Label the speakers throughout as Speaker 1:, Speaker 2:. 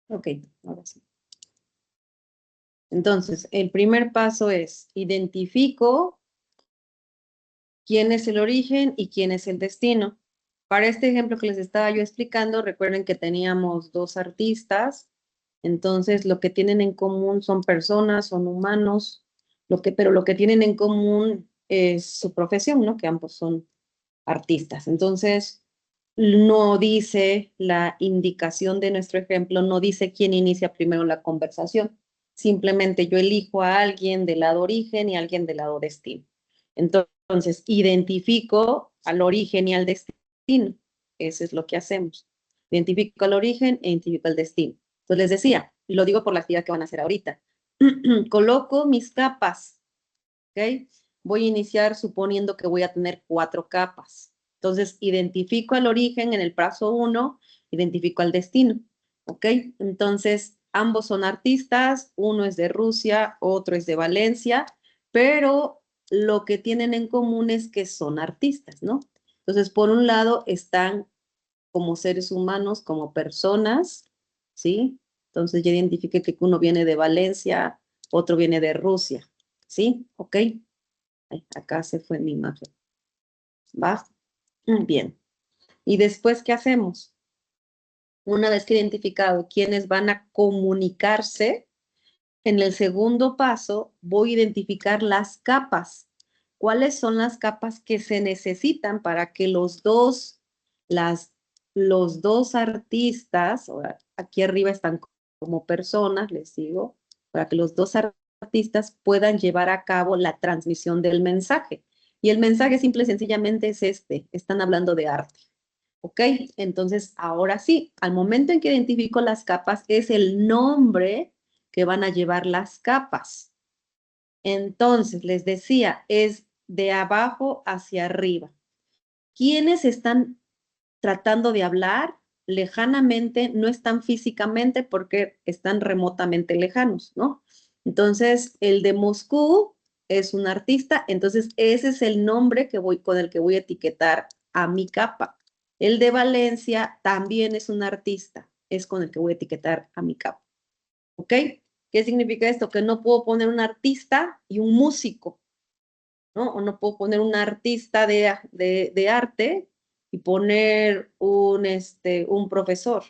Speaker 1: Ok, ahora sí. Entonces, el primer paso es identifico quién es el origen y quién es el destino. Para este ejemplo que les estaba yo explicando, recuerden que teníamos dos artistas, entonces lo que tienen en común son personas, son humanos, pero lo que tienen en común es su profesión, ¿no? Que ambos son artistas. Entonces, no dice la indicación de nuestro ejemplo, no dice quién inicia primero la conversación. Simplemente yo elijo a alguien del lado origen y a alguien del lado destino. Entonces, identifico al origen y al destino. Eso es lo que hacemos. Identifico al origen e identifico al destino. Entonces, les decía, y lo digo por la actividad que van a hacer ahorita, coloco mis capas, ¿ok? Voy a iniciar suponiendo que voy a tener 4 capas. Entonces, identifico el origen en el paso 1, identifico al destino, ¿ok? Entonces, ambos son artistas, uno es de Rusia, otro es de Valencia, pero lo que tienen en común es que son artistas, ¿no? Entonces, por un lado, están como seres humanos, como personas, ¿sí? Entonces, ya identifique que uno viene de Valencia, otro viene de Rusia, ¿sí? ¿Ok? Ay, acá se fue mi imagen. ¿Va? Bien. ¿Y después qué hacemos? Una vez que he identificado quiénes van a comunicarse, en el segundo paso voy a identificar las capas. ¿Cuáles son las capas que se necesitan para que las, los dos artistas, aquí arriba están como personas, les digo, para que los dos artistas puedan llevar a cabo la transmisión del mensaje? Y el mensaje simple y sencillamente es este, están hablando de arte. ¿Ok? Entonces, ahora sí, al momento en que identifico las capas, es el nombre que van a llevar las capas. Entonces, les decía, es de abajo hacia arriba. ¿Quiénes están tratando de hablar lejanamente? No están físicamente porque están remotamente lejanos, ¿no? Entonces, el de Moscú es un artista, entonces ese es el nombre con el que voy a etiquetar a mi capa. El de Valencia también es un artista, es con el que voy a etiquetar a mi capa. ¿Ok? ¿Qué significa esto? Que no puedo poner un artista y un músico, ¿no? O no puedo poner un artista de arte y poner un profesor,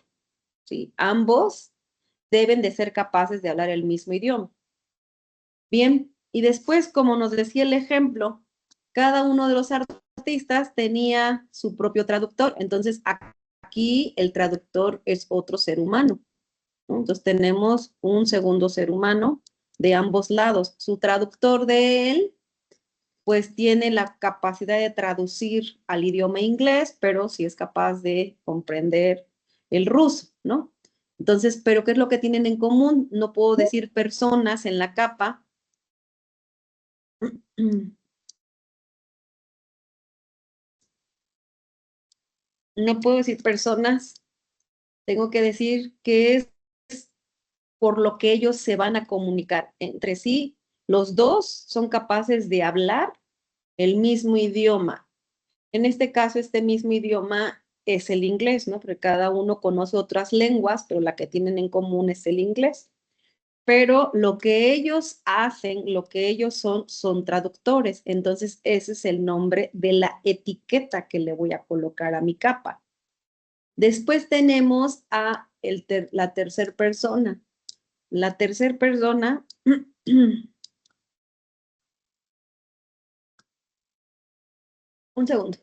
Speaker 1: ¿sí? Ambos deben de ser capaces de hablar el mismo idioma. Bien, y después, como nos decía el ejemplo, cada uno de los artistas tenía su propio traductor, entonces aquí el traductor es otro ser humano, ¿no? Entonces tenemos un segundo ser humano de ambos lados. Su traductor de él pues tiene la capacidad de traducir al idioma inglés, pero sí es capaz de comprender el ruso, ¿no? Entonces, ¿pero qué es lo que tienen en común? No puedo decir personas en la capa. No puedo decir personas, tengo que decir que es por lo que ellos se van a comunicar entre sí. Los dos son capaces de hablar el mismo idioma. En este caso, este mismo idioma es el inglés, ¿no? Porque cada uno conoce otras lenguas, pero la que tienen en común es el inglés. Pero lo que ellos hacen, lo que ellos son traductores. Entonces, ese es el nombre de la etiqueta que le voy a colocar a mi capa. Después tenemos a la tercera persona. La tercera persona, un segundo.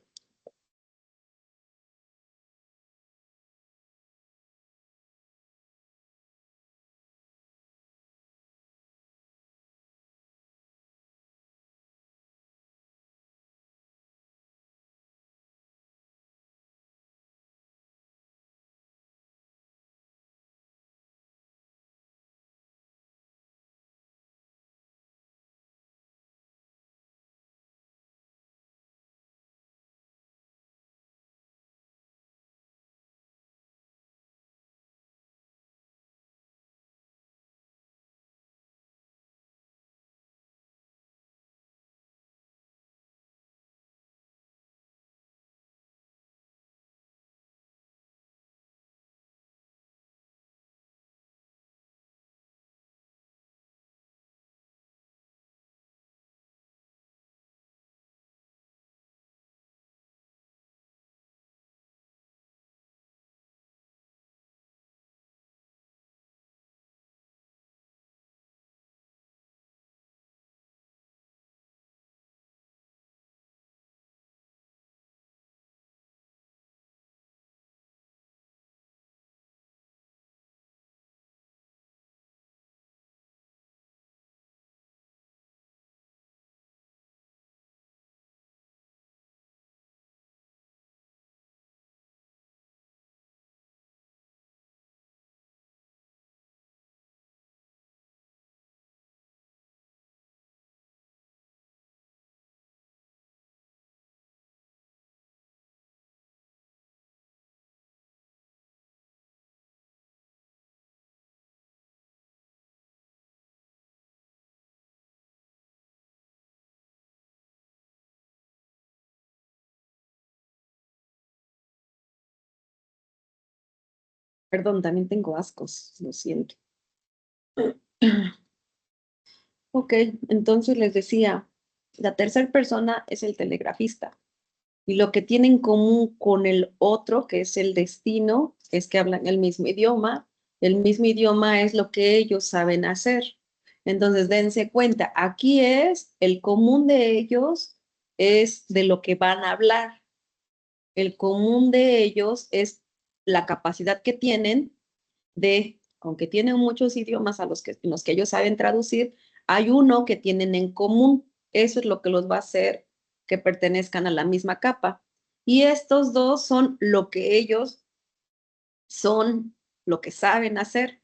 Speaker 1: Perdón, también tengo ascos, lo siento. Ok, entonces les decía, la tercera persona es el telegrafista. Y lo que tiene en común con el otro, que es el destino, es que hablan el mismo idioma. El mismo idioma es lo que ellos saben hacer. Entonces, dense cuenta, aquí es el común de ellos, es de lo que van a hablar. El común de ellos es la capacidad que tienen de, aunque tienen muchos idiomas a los que ellos saben traducir, hay uno que tienen en común. Eso es lo que los va a hacer que pertenezcan a la misma capa. Y estos dos son lo que ellos son, lo que saben hacer,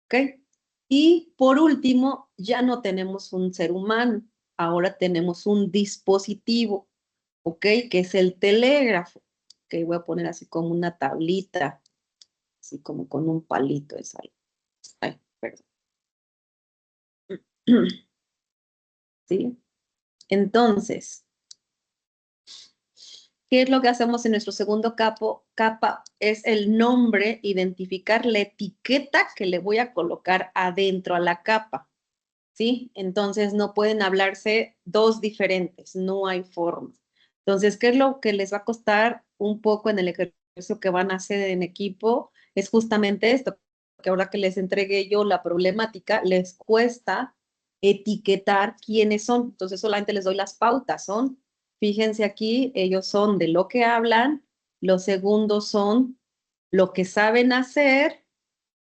Speaker 1: ¿ok? Y por último, ya no tenemos un ser humano, ahora tenemos un dispositivo, ¿ok? Que es el telégrafo, que voy a poner así como una tablita, así como con un palito es algo. Ay, perdón. ¿Sí? Entonces, ¿qué es lo que hacemos en nuestro segundo capa? Es el nombre, identificar la etiqueta que le voy a colocar adentro a la capa. ¿Sí? Entonces no pueden hablarse dos diferentes, no hay forma. Entonces, ¿qué es lo que les va a costar un poco en el ejercicio que van a hacer en equipo? Es justamente esto, que ahora que les entregué yo la problemática, les cuesta etiquetar quiénes son. Entonces, solamente les doy las pautas, son, fíjense aquí, ellos son de lo que hablan, los segundos son lo que saben hacer,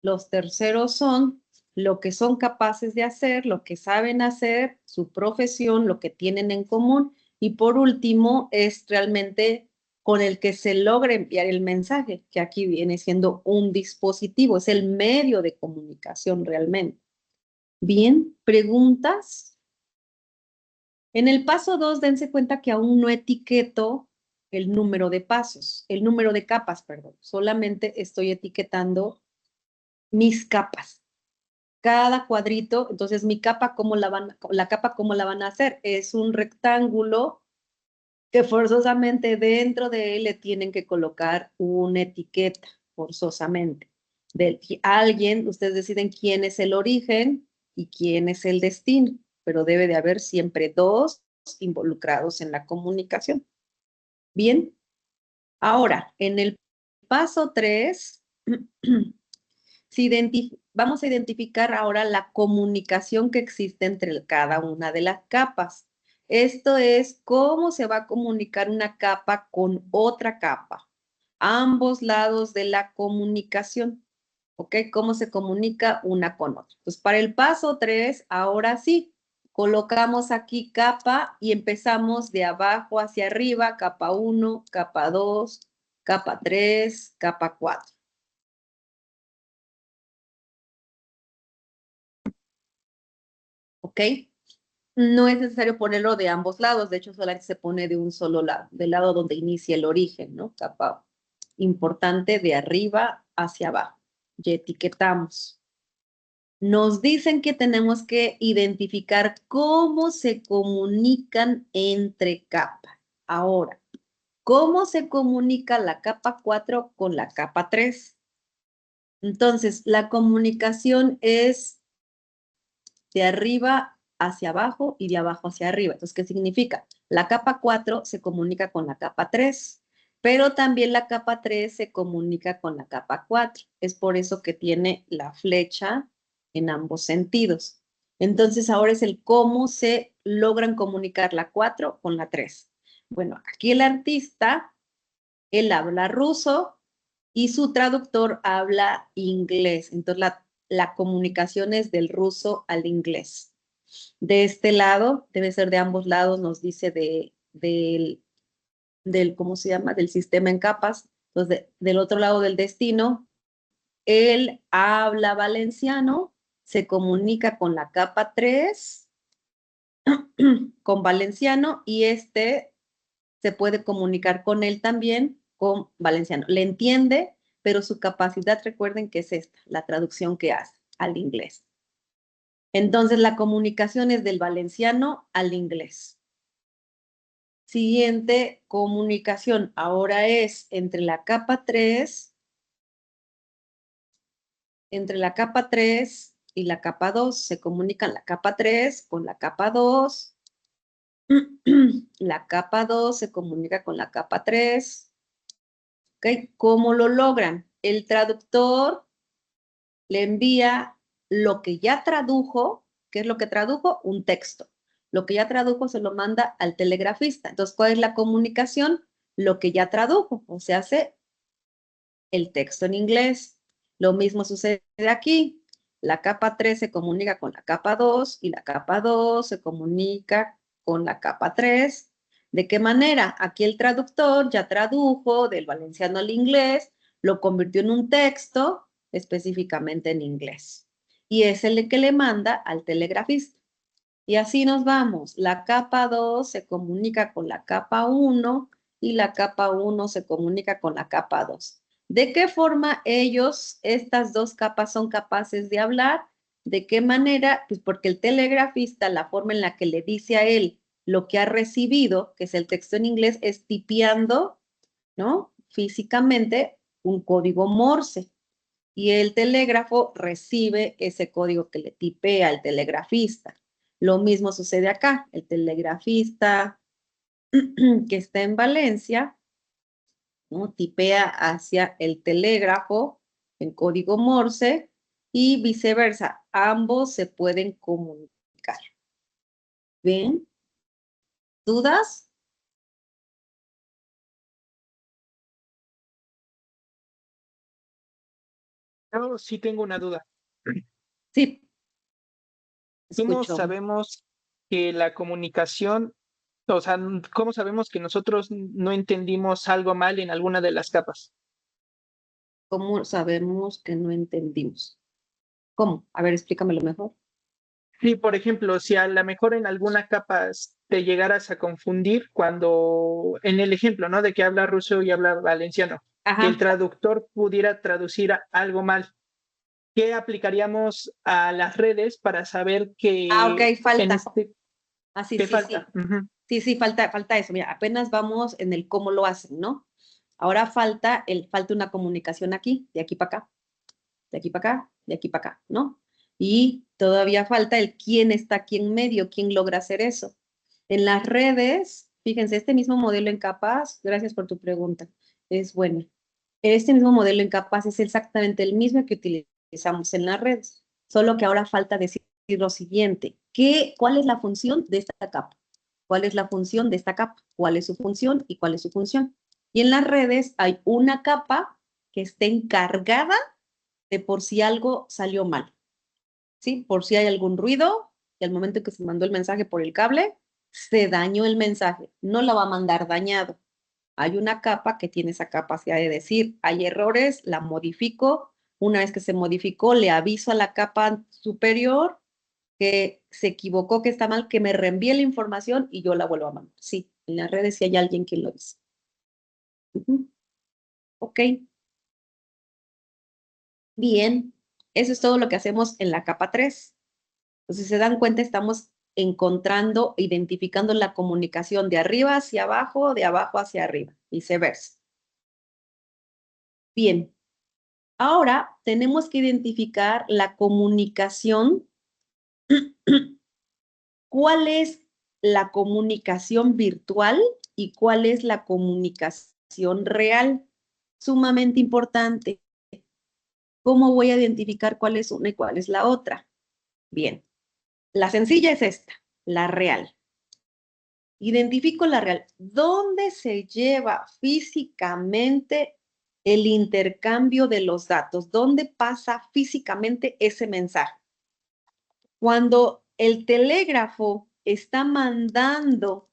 Speaker 1: los terceros son lo que son capaces de hacer, lo que saben hacer, su profesión, lo que tienen en común. Y por último, es realmente con el que se logra enviar el mensaje, que aquí viene siendo un dispositivo, es el medio de comunicación realmente. Bien, preguntas. En el paso 2, dense cuenta que aún no etiqueto el número de pasos, el número de capas, perdón. Solamente estoy etiquetando mis capas. Cada cuadrito, entonces mi capa, la capa, ¿cómo la van a hacer? Es un rectángulo que forzosamente dentro de él le tienen que colocar una etiqueta, forzosamente. Alguien, ustedes deciden quién es el origen y quién es el destino, pero debe de haber siempre dos involucrados en la comunicación. Bien, ahora, en el paso 3, vamos a identificar ahora la comunicación que existe entre cada una de las capas. Esto es cómo se va a comunicar una capa con otra capa. Ambos lados de la comunicación. ¿Ok? ¿Cómo se comunica una con otra? Pues para el paso 3, ahora sí, colocamos aquí capa y empezamos de abajo hacia arriba, capa 1, capa 2, capa 3, capa 4. ¿Ok? No es necesario ponerlo de ambos lados, de hecho solamente se pone de un solo lado, del lado donde inicia el origen, ¿no? Capa importante de arriba hacia abajo. Y etiquetamos. Nos dicen que tenemos que identificar cómo se comunican entre capas. Ahora, ¿cómo se comunica la capa 4 con la capa 3? Entonces, la comunicación es de arriba hacia abajo y de abajo hacia arriba. Entonces, ¿qué significa? La capa 4 se comunica con la capa 3, pero también la capa 3 se comunica con la capa 4. Es por eso que tiene la flecha en ambos sentidos. Entonces, ahora es el cómo se logran comunicar la 4 con la 3. Bueno, aquí el artista, él habla ruso y su traductor habla inglés. Entonces, la comunicación es del ruso al inglés. De este lado, debe ser de ambos lados, nos dice del ¿cómo se llama? Del sistema en capas. Entonces, del otro lado del destino, él habla valenciano, se comunica con la capa 3, con valenciano, y este se puede comunicar con él también con valenciano. Le entiende, pero su capacidad, recuerden que es esta, la traducción que hace al inglés. Entonces, la comunicación es del valenciano al inglés. Siguiente comunicación, ahora es entre la capa 3 entre la capa 3 y la capa 2. Se comunican la capa 3 con la capa 2. La capa 2 se comunica con la capa 3. ¿Ok? ¿Cómo lo logran? El traductor le envía lo que ya tradujo. ¿Qué es lo que tradujo? Un texto. Lo que ya tradujo se lo manda al telegrafista. Entonces, ¿cuál es la comunicación? Lo que ya tradujo, o sea, hace el texto en inglés. Lo mismo sucede aquí. La capa 3 se comunica con la capa 2 y la capa 2 se comunica con la capa 3. ¿De qué manera? Aquí el traductor ya tradujo del valenciano al inglés, lo convirtió en un texto específicamente en inglés. Y es el que le manda al telegrafista. Y así nos vamos. La capa 2 se comunica con la capa 1 y la capa 1 se comunica con la capa 2. ¿De qué forma estas dos capas son capaces de hablar? ¿De qué manera? Pues porque el telegrafista, la forma en la que le dice a él lo que ha recibido, que es el texto en inglés, es tipeando, ¿no? Físicamente un código Morse. Y el telégrafo recibe ese código que le tipea el telegrafista. Lo mismo sucede acá. El telegrafista que está en Valencia, ¿no? Tipea hacia el telégrafo en código Morse y viceversa. Ambos se pueden comunicar. ¿Ven? ¿Dudas?
Speaker 2: Yo sí tengo una duda.
Speaker 1: Sí,
Speaker 2: ¿Cómo
Speaker 1: escucho.
Speaker 2: sabemos que la comunicación, o sea, cómo sabemos que nosotros no entendimos algo mal en alguna de las capas?
Speaker 1: ¿Cómo sabemos que no entendimos? ¿Cómo? A ver, explícamelo mejor.
Speaker 2: Sí, por ejemplo, si a lo mejor en alguna capa te llegaras a confundir cuando, en el ejemplo, ¿no? De que habla ruso y habla valenciano, que el
Speaker 1: Ajá.
Speaker 2: traductor pudiera traducir algo mal. ¿Qué aplicaríamos a las redes para saber
Speaker 1: Ah, ok,
Speaker 2: que en
Speaker 1: falta.
Speaker 2: este,
Speaker 1: Ah, sí,
Speaker 2: qué
Speaker 1: sí,
Speaker 2: falta?
Speaker 1: sí.
Speaker 2: Ujú.
Speaker 1: Sí, sí, falta eso. Mira, apenas vamos en el cómo lo hacen, ¿no? Ahora falta una comunicación aquí, de aquí para acá, de aquí para acá, de aquí para acá, ¿no? Y todavía falta el quién está aquí en medio, quién logra hacer eso. En las redes, fíjense, este mismo modelo en capas, gracias por tu pregunta, es bueno. Este mismo modelo en capas es exactamente el mismo que utilizamos en las redes, solo que ahora falta decir lo siguiente, ¿cuál es la función de esta capa? ¿Cuál es la función de esta capa? ¿Cuál es su función y cuál es su función? Y en las redes hay una capa que esté encargada de por si algo salió mal, ¿sí? Por si hay algún ruido y al momento que se mandó el mensaje por el cable, se dañó el mensaje, no lo va a mandar dañado. Hay una capa que tiene esa capacidad de decir, hay errores, la modifico, una vez que se modificó, le aviso a la capa superior que se equivocó, que está mal, que me reenvíe la información y yo la vuelvo a mandar. Sí, en las redes sí hay alguien que lo dice. Ok, bien. Eso es todo lo que hacemos en la capa 3. Entonces, si se dan cuenta, estamos encontrando, identificando la comunicación de arriba hacia abajo, de abajo hacia arriba, viceversa. Bien, ahora tenemos que identificar la comunicación. ¿Cuál es la comunicación virtual y cuál es la comunicación real? Sumamente importante. ¿Cómo voy a identificar cuál es una y cuál es la otra? Bien, la sencilla es esta, la real. Identifico la real. ¿Dónde se lleva físicamente el intercambio de los datos? ¿Dónde pasa físicamente ese mensaje? Cuando el telégrafo está mandando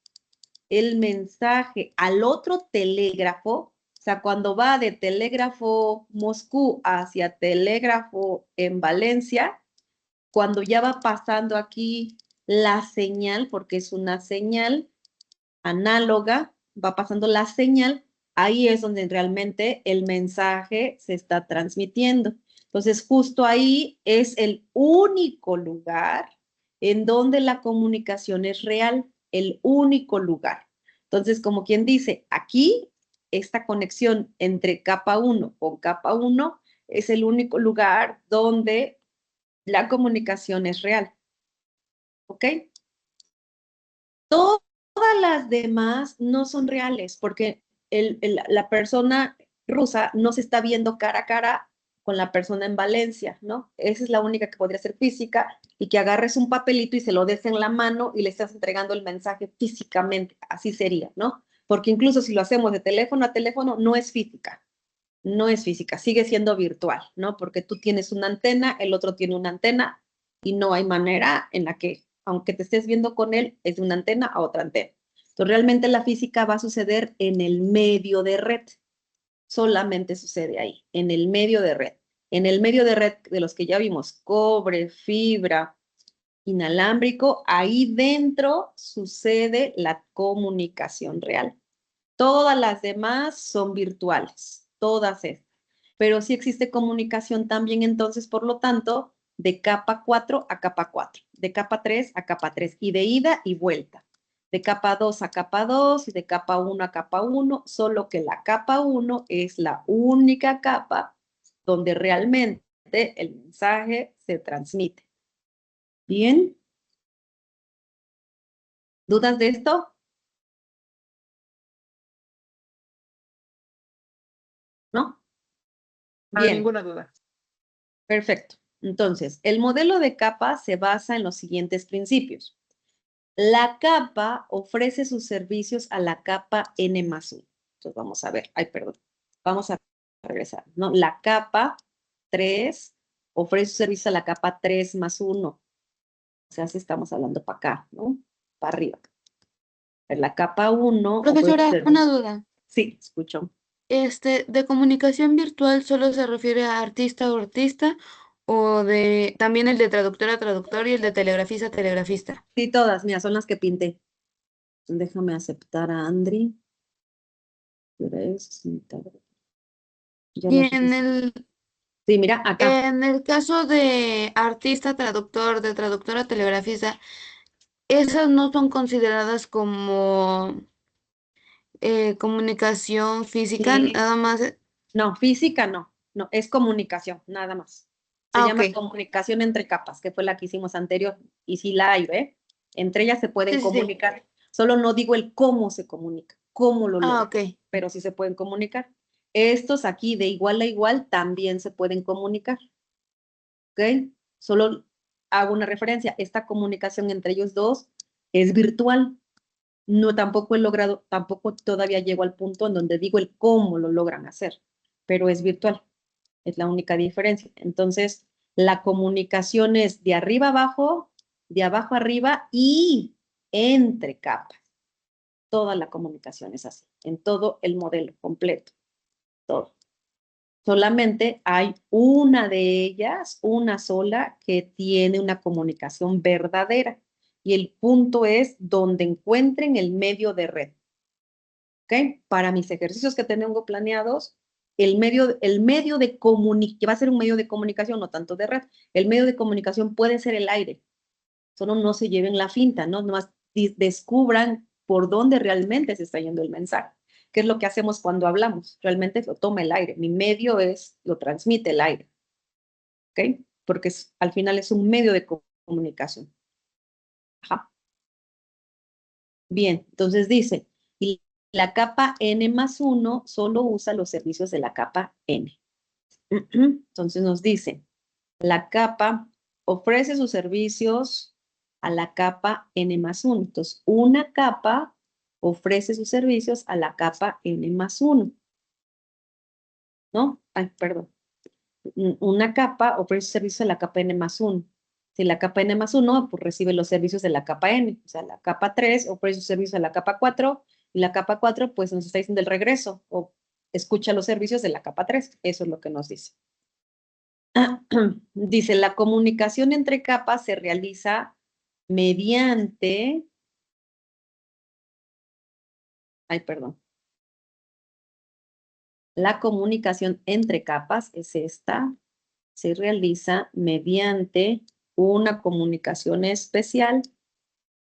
Speaker 1: el mensaje al otro telégrafo, o sea, cuando va de telégrafo Moscú hacia telégrafo en Valencia, cuando ya va pasando aquí la señal, porque es una señal análoga, va pasando la señal, ahí es donde realmente el mensaje se está transmitiendo. Entonces, justo ahí es el único lugar en donde la comunicación es real, el único lugar. Entonces, como quien dice, aquí esta conexión entre capa 1 con capa 1 es el único lugar donde la comunicación es real. ¿Ok? Todas las demás no son reales porque la persona rusa no se está viendo cara a cara con la persona en Valencia, ¿no? Esa es la única que podría ser física y que agarres un papelito y se lo des en la mano y le estás entregando el mensaje físicamente. Así sería, ¿no? Porque incluso si lo hacemos de teléfono a teléfono, no es física. No es física, sigue siendo virtual, ¿no? Porque tú tienes una antena, el otro tiene una antena y no hay manera en la que, aunque te estés viendo con él, es de una antena a otra antena. Entonces, realmente la física va a suceder en el medio de red. Solamente sucede ahí, en el medio de red. En el medio de red de los que ya vimos, cobre, fibra, inalámbrico, ahí dentro sucede la comunicación real. Todas las demás son virtuales, todas estas. Pero sí existe comunicación también entonces, por lo tanto, de capa 4 a capa 4, de capa 3 a capa 3 y de ida y vuelta, de capa 2 a capa 2 y de capa 1 a capa 1, solo que la capa 1 es la única capa donde realmente el mensaje se transmite. ¿Bien? ¿Dudas de esto? ¿No?
Speaker 2: No hay
Speaker 1: Bien.
Speaker 2: ninguna duda.
Speaker 1: Perfecto. Entonces, el modelo de capa se basa en los siguientes principios. La capa ofrece sus servicios a la capa N más 1. Entonces, vamos a ver. Ay, perdón. Vamos a regresar. ¿No? La capa 3 ofrece su servicio a la capa 3 más 1. O sea, si estamos hablando para acá, ¿no? Para arriba. La capa 1 ofrece su
Speaker 3: Profesora, una
Speaker 1: servicio.
Speaker 3: duda.
Speaker 1: Sí, escucho.
Speaker 3: ¿De comunicación virtual solo se refiere a artista o artista o de también el de traductor a traductor y el de telegrafista a telegrafista?
Speaker 1: Sí, todas, mira, son las que pinté. Déjame aceptar a Andri. Ya
Speaker 3: Y
Speaker 1: no sé si...
Speaker 3: en
Speaker 1: Sí, mira, acá.
Speaker 3: el caso de artista a traductor, de traductor a telegrafista, esas no son consideradas como comunicación física,
Speaker 1: Sí.
Speaker 3: nada más.
Speaker 1: No, física no. No, es comunicación, nada más. Se
Speaker 3: Ah,
Speaker 1: llama
Speaker 3: ok.
Speaker 1: comunicación entre capas, que fue la que hicimos anterior. Y sí la hay, ¿ve? Entre ellas se pueden
Speaker 3: Sí, sí, sí.
Speaker 1: comunicar. Solo no digo el cómo se comunica, cómo lo
Speaker 3: Ah,
Speaker 1: logran,
Speaker 3: ok.
Speaker 1: pero sí se pueden comunicar. Estos aquí de igual a igual también se pueden comunicar, ¿ok? Solo hago una referencia. Esta comunicación entre ellos dos es virtual. No, tampoco he logrado, tampoco todavía llego al punto en donde digo el cómo lo logran hacer, pero es virtual, es la única diferencia. Entonces, la comunicación es de arriba abajo, de abajo arriba y entre capas. Toda la comunicación es así, en todo el modelo completo, todo. Solamente hay una de ellas, una sola, que tiene una comunicación verdadera. Y el punto es donde encuentren el medio de red. ¿Ok? Para mis ejercicios que tengo planeados, el medio de comunicación, que va a ser un medio de comunicación, no tanto de red, el medio de comunicación puede ser el aire. Solo no se lleven la finta, ¿no? Nomás descubran por dónde realmente se está yendo el mensaje. ¿Qué es lo que hacemos cuando hablamos? Realmente lo toma el aire. Mi medio lo transmite el aire. ¿Ok? Porque al final es un medio de comunicación. Ajá. Bien, entonces dice, y la capa N más 1 solo usa los servicios de la capa N. Entonces nos dice, la capa ofrece sus servicios a la capa N más 1. Entonces, una capa ofrece sus servicios a la capa N más 1. ¿No? Ay, perdón. Una capa ofrece servicios a la capa N más 1. Si la capa N más 1, pues recibe los servicios de la capa N. O sea, la capa 3 ofrece sus servicios a la capa 4 y la capa 4 pues nos está diciendo el regreso o escucha los servicios de la capa 3. Eso es lo que nos dice. Dice, la comunicación entre capas se realiza mediante, ay, perdón, la comunicación entre capas es esta, se realiza mediante una comunicación especial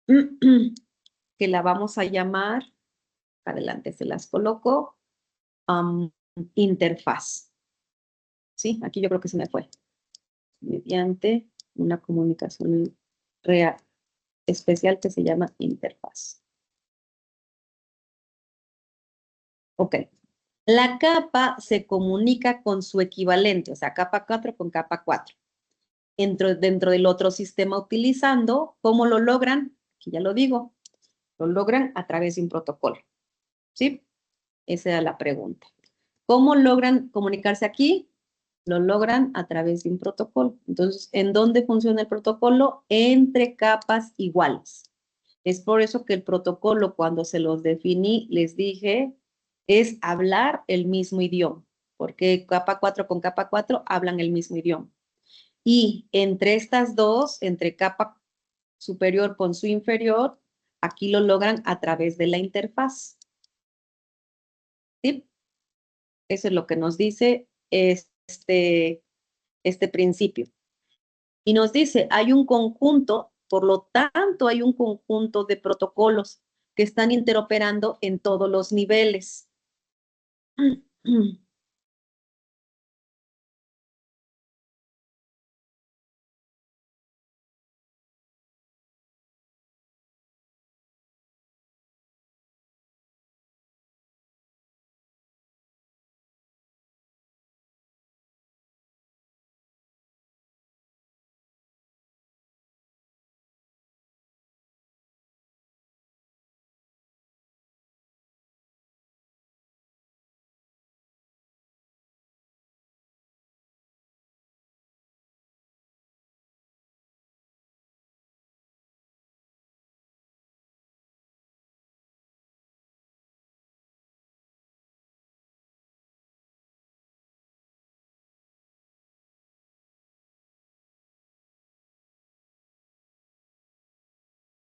Speaker 1: que la vamos a llamar, adelante se las coloco, interfaz. Sí, aquí yo creo que se me fue. Mediante una comunicación real, especial que se llama interfaz. Ok. La capa se comunica con su equivalente, o sea, capa 4 con capa 4. Dentro del otro sistema utilizando, ¿cómo lo logran? Aquí ya lo digo, lo logran a través de un protocolo. ¿Sí? Esa era la pregunta. ¿Cómo logran comunicarse aquí? Lo logran a través de un protocolo. Entonces, ¿en dónde funciona el protocolo? Entre capas iguales. Es por eso que el protocolo, cuando se los definí, les dije, es hablar el mismo idioma, porque capa 4 con capa 4 hablan el mismo idioma. Y entre estas dos, entre capa superior con su inferior, aquí lo logran a través de la interfaz. ¿Sí? Eso es lo que nos dice este principio. Y nos dice, hay un conjunto, por lo tanto, hay un conjunto de protocolos que están interoperando en todos los niveles.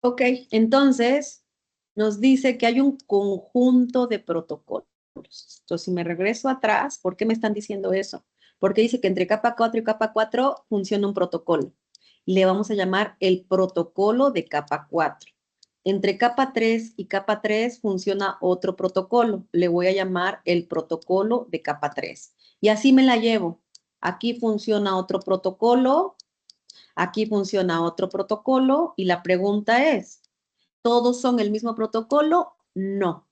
Speaker 1: Ok, entonces nos dice que hay un conjunto de protocolos. Entonces, si me regreso atrás, ¿por qué me están diciendo eso? Porque dice que entre capa 4 y capa 4 funciona un protocolo. Le vamos a llamar el protocolo de capa 4. Entre capa 3 y capa 3 funciona otro protocolo. Le voy a llamar el protocolo de capa 3. Y así me la llevo. Aquí funciona otro protocolo. Aquí funciona otro protocolo y la pregunta es, ¿todos son el mismo protocolo? No.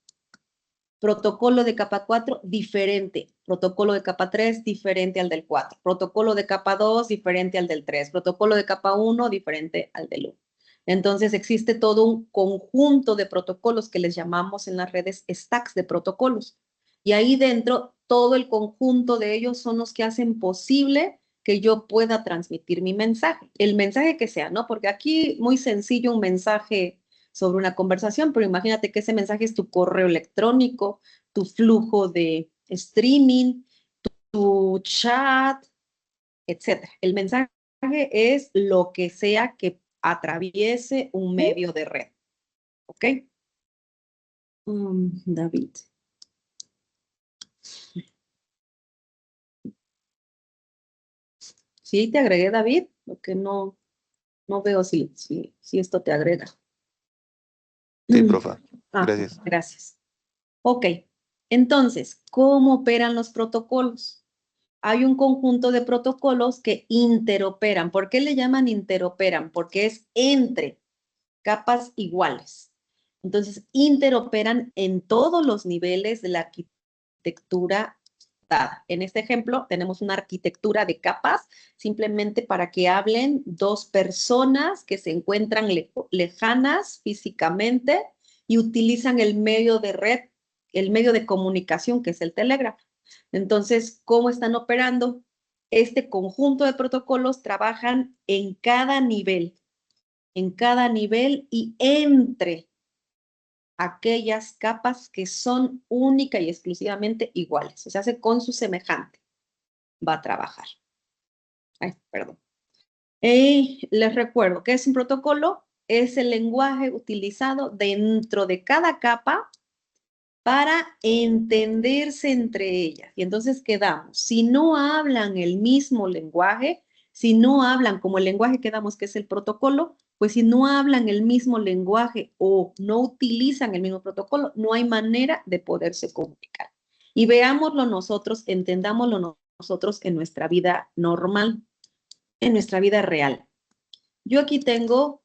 Speaker 1: Protocolo de capa 4, diferente. Protocolo de capa 3, diferente al del 4. Protocolo de capa 2, diferente al del 3. Protocolo de capa 1, diferente al del 1. Entonces existe todo un conjunto de protocolos que les llamamos en las redes stacks de protocolos. Y ahí dentro, todo el conjunto de ellos son los que hacen posible que yo pueda transmitir mi mensaje. El mensaje que sea, ¿no? Porque aquí muy sencillo un mensaje sobre una conversación, pero imagínate que ese mensaje es tu correo electrónico, tu flujo de streaming, tu chat, etc. El mensaje es lo que sea que atraviese un medio de red. ¿Ok? David. Sí, te agregué, David, porque no veo si esto te agrega.
Speaker 4: Sí, profa.
Speaker 1: Ah,
Speaker 4: Gracias.
Speaker 1: gracias. Ok, entonces, ¿cómo operan los protocolos? Hay un conjunto de protocolos que interoperan. ¿Por qué le llaman interoperan? Porque es entre capas iguales. Entonces, interoperan en todos los niveles de la arquitectura dada. En este ejemplo, tenemos una arquitectura de capas simplemente para que hablen dos personas que se encuentran lejanas físicamente y utilizan el medio de red, el medio de comunicación que es el telégrafo. Entonces, ¿cómo están operando? Este conjunto de protocolos trabajan en cada nivel y entre aquellas capas que son única y exclusivamente iguales. Se hace con su semejante. Va a trabajar. Ay, perdón. Y les recuerdo que es un protocolo, es el lenguaje utilizado dentro de cada capa para entenderse entre ellas. Y entonces quedamos, si no hablan el mismo lenguaje, si no hablan como el lenguaje que damos, que es el protocolo, pues si no hablan el mismo lenguaje o no utilizan el mismo protocolo, no hay manera de poderse comunicar. Y veámoslo nosotros, entendámoslo nosotros en nuestra vida normal, en nuestra vida real. Yo aquí tengo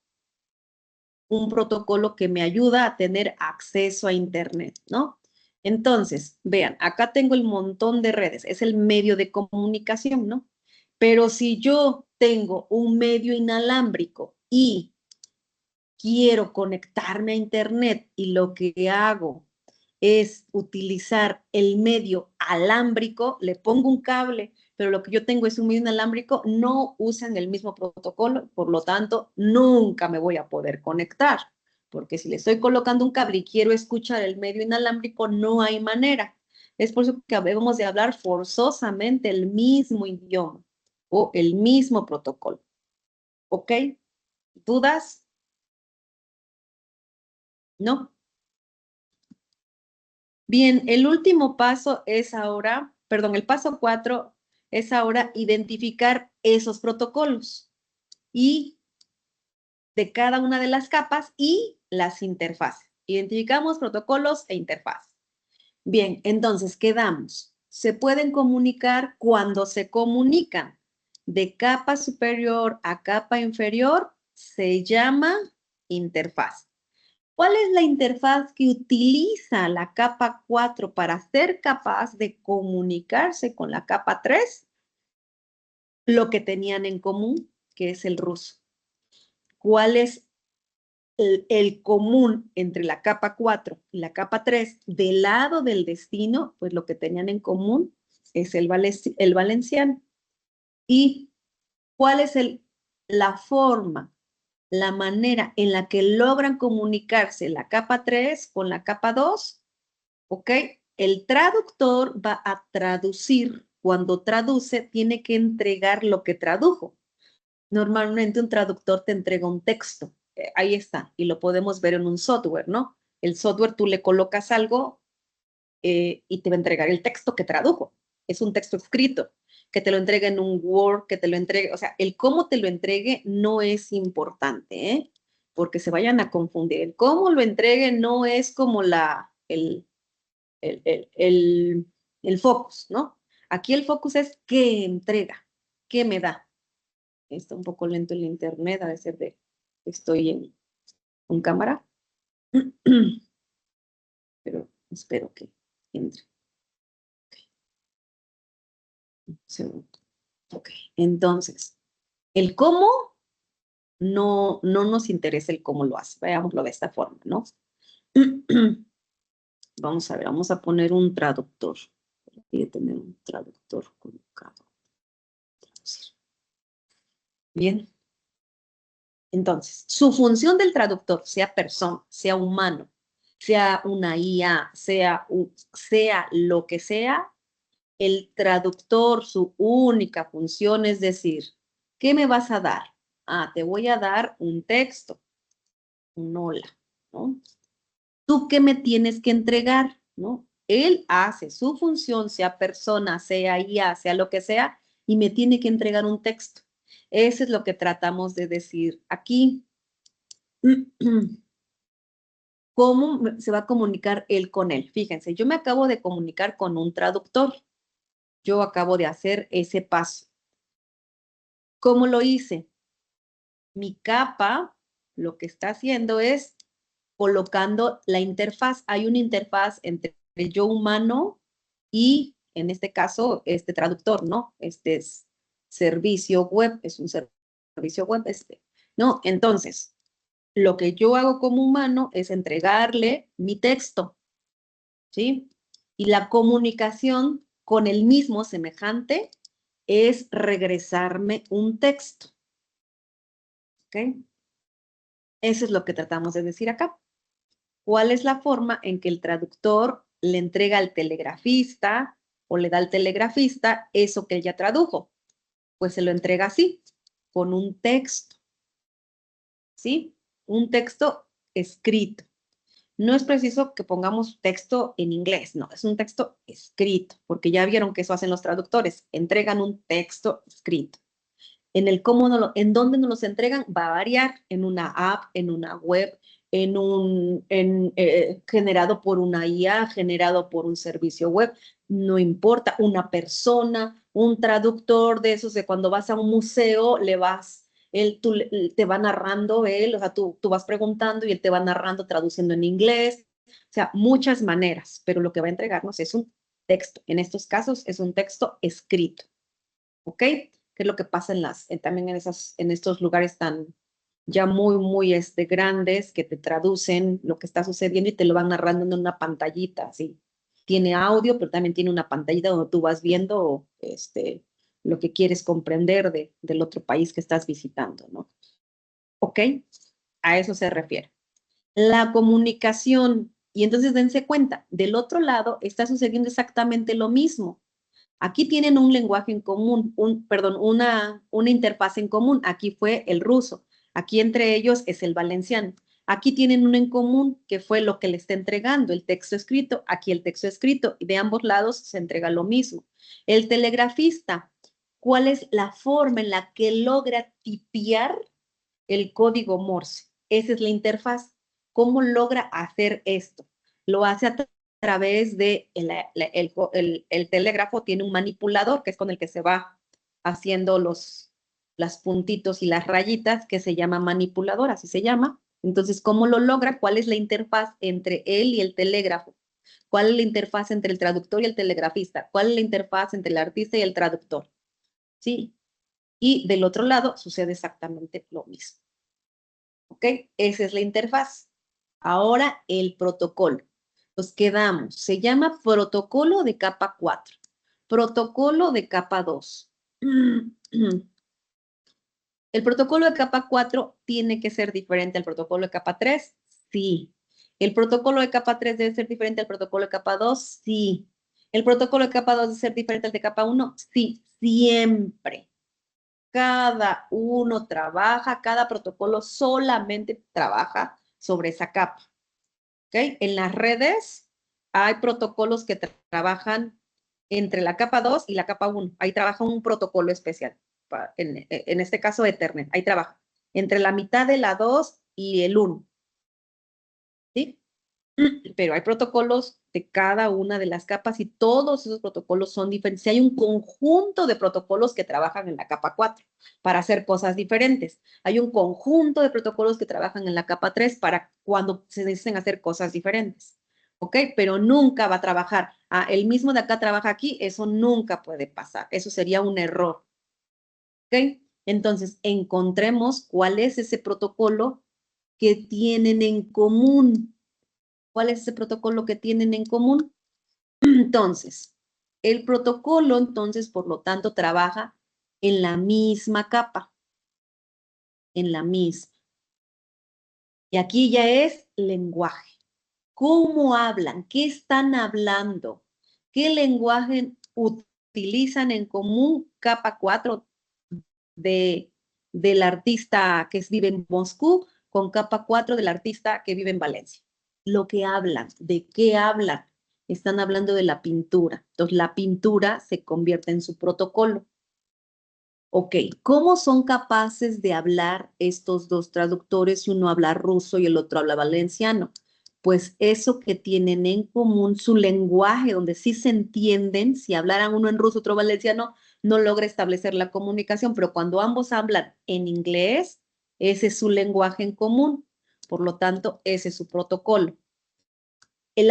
Speaker 1: un protocolo que me ayuda a tener acceso a Internet, ¿no? Entonces, vean, acá tengo el montón de redes, es el medio de comunicación, ¿no? Pero si yo tengo un medio inalámbrico y quiero conectarme a Internet y lo que hago es utilizar el medio alámbrico, le pongo un cable, pero lo que yo tengo es un medio inalámbrico, no usan el mismo protocolo, por lo tanto, nunca me voy a poder conectar, porque si le estoy colocando un cable y quiero escuchar el medio inalámbrico, no hay manera. Es por eso que debemos de hablar forzosamente el mismo idioma o el mismo protocolo. ¿Ok? ¿Dudas? ¿No? Bien, el último paso es ahora, perdón, el paso 4 es ahora identificar esos protocolos y de cada una de las capas y las interfaces. Identificamos protocolos e interfaces. Bien, entonces quedamos. Se pueden comunicar cuando se comunican de capa superior a capa inferior, se llama interfaz. ¿Cuál es la interfaz que utiliza la capa 4 para ser capaz de comunicarse con la capa 3? Lo que tenían en común, que es el ruso. ¿Cuál es el común entre la capa 4 y la capa 3 del lado del destino? Pues lo que tenían en común es el valenciano. ¿Y cuál es la forma, la manera en la que logran comunicarse la capa 3 con la capa 2? ¿Ok? El traductor va a traducir. Cuando traduce, tiene que entregar lo que tradujo. Normalmente un traductor te entrega un texto. Ahí está. Y lo podemos ver en un software, ¿no? El software tú le colocas algo y te va a entregar el texto que tradujo. Es un texto escrito. Que te lo entregue en un Word, que te lo entregue. O sea, el cómo te lo entregue no es importante, ¿eh? Porque se vayan a confundir. El cómo lo entregue no es como el focus, ¿no? Aquí el focus es qué entrega, qué me da. Está un poco lento el internet, a veces estoy en cámara, pero espero que entre. Un segundo. Ok, entonces, el cómo no nos interesa el cómo lo hace. Veámoslo de esta forma, ¿no? Vamos a ver, vamos a poner un traductor. Voy a tener un traductor colocado. Bien. Entonces, su función del traductor, sea persona, sea humano, sea una IA, sea lo que sea, el traductor, su única función es decir, ¿qué me vas a dar? Ah, te voy a dar un texto, un hola, ¿no? ¿Tú qué me tienes que entregar? ¿No? Él hace su función, sea persona, sea IA, sea lo que sea, y me tiene que entregar un texto. Eso es lo que tratamos de decir aquí. ¿Cómo se va a comunicar él con él? Fíjense, yo me acabo de comunicar con un traductor. Yo acabo de hacer ese paso. ¿Cómo lo hice? Mi capa lo que está haciendo es colocando la interfaz. Hay una interfaz entre yo humano y, en este caso, este traductor, ¿no? Este es servicio web, es un servicio web ¿no? Entonces, lo que yo hago como humano es entregarle mi texto, ¿sí? Y la comunicación con el mismo semejante es regresarme un texto, ¿ok? Eso es lo que tratamos de decir acá. ¿Cuál es la forma en que el traductor le entrega al telegrafista o le da al telegrafista eso que él ya tradujo? Pues se lo entrega así, con un texto, ¿sí? Un texto escrito. No es preciso que pongamos texto en inglés, no, es un texto escrito, porque ya vieron que eso hacen los traductores, entregan un texto escrito. En el cómo en dónde nos los entregan va a variar, en una app, en una web, generado por una IA, generado por un servicio web, no importa, una persona, un traductor de esos de cuando vas a un museo, te va narrando él, o sea, tú vas preguntando y él te va narrando, traduciendo en inglés, o sea, muchas maneras, pero lo que va a entregarnos es un texto. En estos casos es un texto escrito, ¿ok? ¿Qué es lo que pasa también en estos lugares tan ya muy grandes que te traducen lo que está sucediendo y te lo van narrando en una pantallita, así. Tiene audio, pero también tiene una pantallita donde tú vas viendo lo que quieres comprender del otro país que estás visitando, ¿no? ¿Ok? A eso se refiere. La comunicación, y entonces dense cuenta, del otro lado está sucediendo exactamente lo mismo. Aquí tienen un lenguaje en común, una interfaz en común. Aquí fue el ruso. Aquí entre ellos es el valenciano. Aquí tienen uno en común que fue lo que le está entregando, el texto escrito. Aquí el texto escrito. Y de ambos lados se entrega lo mismo. El telegrafista, ¿cuál es la forma en la que logra tipear el código Morse? Esa es la interfaz. ¿Cómo logra hacer esto? Lo hace a través de el telégrafo, tiene un manipulador que es con el que se va haciendo las puntitos y las rayitas, que se llama manipulador, así se llama. Entonces, ¿cómo lo logra? ¿Cuál es la interfaz entre él y el telégrafo? ¿Cuál es la interfaz entre el traductor y el telegrafista? ¿Cuál es la interfaz entre el artista y el traductor? ¿Sí? Y del otro lado sucede exactamente lo mismo. ¿Ok? Esa es la interfaz. Ahora el protocolo. Nos quedamos. Se llama protocolo de capa 4. Protocolo de capa 2. ¿El protocolo de capa 4 tiene que ser diferente al protocolo de capa 3? Sí. ¿El protocolo de capa 3 debe ser diferente al protocolo de capa 2? Sí. ¿El protocolo de capa 2 debe ser diferente al de capa 1? Sí, siempre. Cada uno trabaja, cada protocolo solamente trabaja sobre esa capa. ¿Ok? En las redes hay protocolos que trabajan entre la capa 2 y la capa 1. Ahí trabaja un protocolo especial. En este caso, Ethernet. Ahí trabaja entre la mitad de la 2 y el 1. ¿Sí? Pero hay protocolos de cada una de las capas y todos esos protocolos son diferentes. Si hay un conjunto de protocolos que trabajan en la capa 4 para hacer cosas diferentes. Hay un conjunto de protocolos que trabajan en la capa 3 para cuando se necesiten hacer cosas diferentes. ¿Ok? Pero nunca va a trabajar. El mismo de acá trabaja aquí, eso nunca puede pasar. Eso sería un error. ¿Ok? Entonces, encontremos cuál es ese protocolo que tienen en común. ¿Cuál es ese protocolo que tienen en común? Entonces, el protocolo, entonces, por lo tanto, trabaja en la misma capa, en la misma. Y aquí ya es lenguaje. ¿Cómo hablan? ¿Qué están hablando? ¿Qué lenguaje utilizan en común capa 4 del artista que vive en Moscú con capa 4 del artista que vive en Valencia? Lo que hablan, ¿de qué hablan? Están hablando de la pintura. Entonces, la pintura se convierte en su protocolo. Ok, ¿cómo son capaces de hablar estos dos traductores si uno habla ruso y el otro habla valenciano? Pues eso que tienen en común, su lenguaje, donde sí se entienden, si hablaran uno en ruso, otro valenciano, no logra establecer la comunicación, pero cuando ambos hablan en inglés, ese es su lenguaje en común. Por lo tanto, ese es su protocolo. El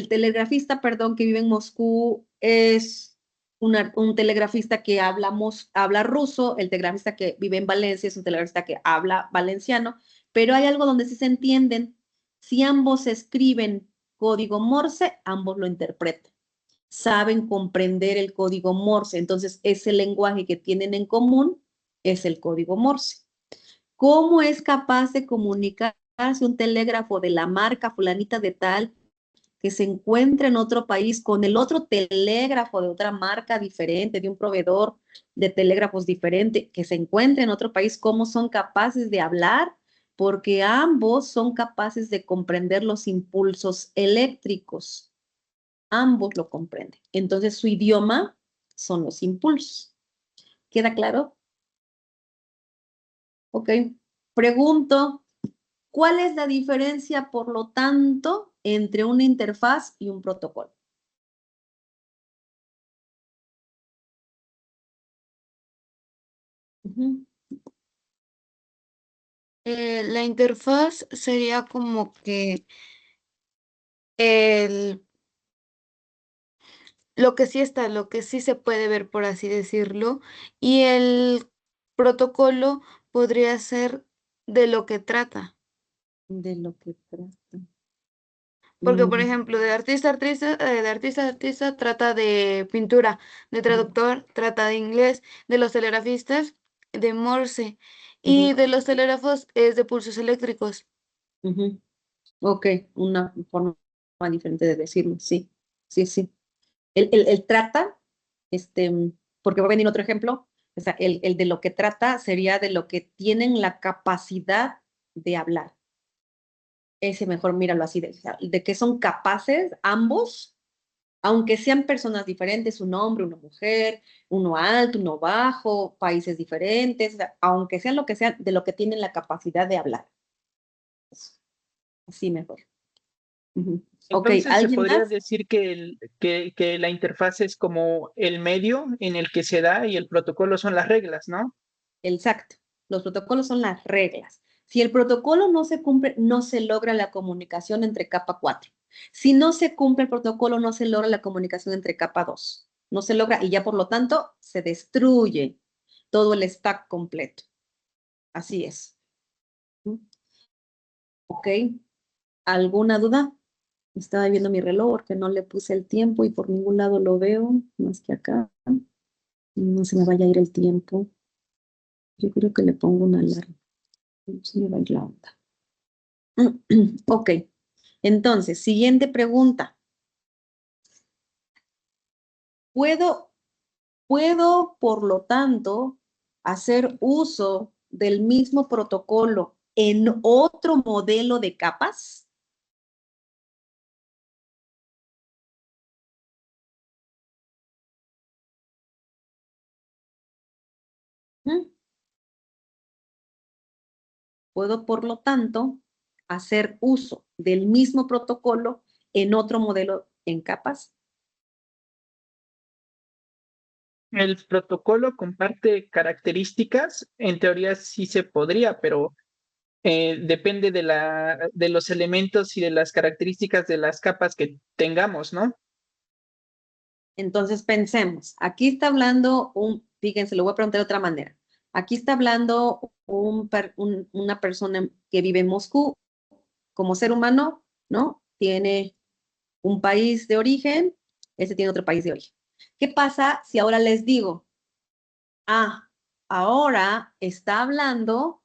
Speaker 1: telegrafista, perdón, que vive en Moscú es un telegrafista que habla ruso, el telegrafista que vive en Valencia es un telegrafista que habla valenciano, pero hay algo donde sí se entienden. Si ambos escriben código Morse, ambos lo interpretan. Saben comprender el código Morse, entonces ese lenguaje que tienen en común es el código Morse. ¿Cómo es capaz de comunicarse un telégrafo de la marca fulanita de tal que se encuentra en otro país con el otro telégrafo de otra marca diferente, de un proveedor de telégrafos diferente, que se encuentra en otro país? ¿Cómo son capaces de hablar? Porque ambos son capaces de comprender los impulsos eléctricos. Ambos lo comprenden. Entonces, su idioma son los impulsos. ¿Queda claro? Ok. Pregunto, ¿Cuál es la diferencia, por lo tanto, entre una interfaz y un protocolo? Ujú.
Speaker 3: La interfaz sería como que el, lo que sí está, lo que sí se puede ver, por así decirlo, y el protocolo podría ser de lo que trata.
Speaker 1: De lo que trata.
Speaker 3: Porque, por
Speaker 1: Mm,
Speaker 3: ejemplo, de artista trata de pintura, de traductor trata de inglés, de los telegrafistas de Morse
Speaker 1: ujú,
Speaker 3: y de los telégrafos es de pulsos eléctricos.
Speaker 1: ujú. Ok, una forma diferente de decirlo, sí, sí, sí. El trata, porque va a venir otro ejemplo, o sea, el de lo que trata sería de lo que tienen la capacidad de hablar. Ese mejor míralo así, de que son capaces ambos, aunque sean personas diferentes, un hombre, una mujer, uno alto, uno bajo, países diferentes, o sea, aunque sean lo que sean, de lo que tienen la capacidad de hablar. Así mejor. Ujú. Ok,
Speaker 2: Entonces se
Speaker 1: ¿alguien
Speaker 2: podría
Speaker 1: más?
Speaker 2: decir que la interfaz es como el medio en el que se da y el protocolo son las reglas, ¿no?
Speaker 1: Exacto. Los protocolos son las reglas. Si el protocolo no se cumple, no se logra la comunicación entre capa 4. Si no se cumple el protocolo, no se logra la comunicación entre capa 2. No se logra y ya por lo tanto se destruye todo el stack completo. Así es. ¿Ok? ¿Alguna duda? Estaba viendo mi reloj porque no le puse el tiempo y por ningún lado lo veo, más que acá. No se me vaya a ir el tiempo. Yo creo que le pongo una alarma. No se me va a ir la onda. Ok, entonces, siguiente pregunta. ¿Puedo, por lo tanto, hacer uso del mismo protocolo en otro modelo de capas? ¿Mm? Puedo, por lo tanto, hacer uso del mismo protocolo en otro modelo en capas.
Speaker 2: El protocolo comparte características, en teoría sí se podría, pero depende de los elementos y de las características de las capas que tengamos, ¿no?
Speaker 1: Entonces pensemos, aquí está hablando fíjense, lo voy a preguntar de otra manera. Aquí está hablando una persona que vive en Moscú como ser humano, ¿no? Tiene un país de origen, ese tiene otro país de origen. ¿Qué pasa si ahora les digo, ahora está hablando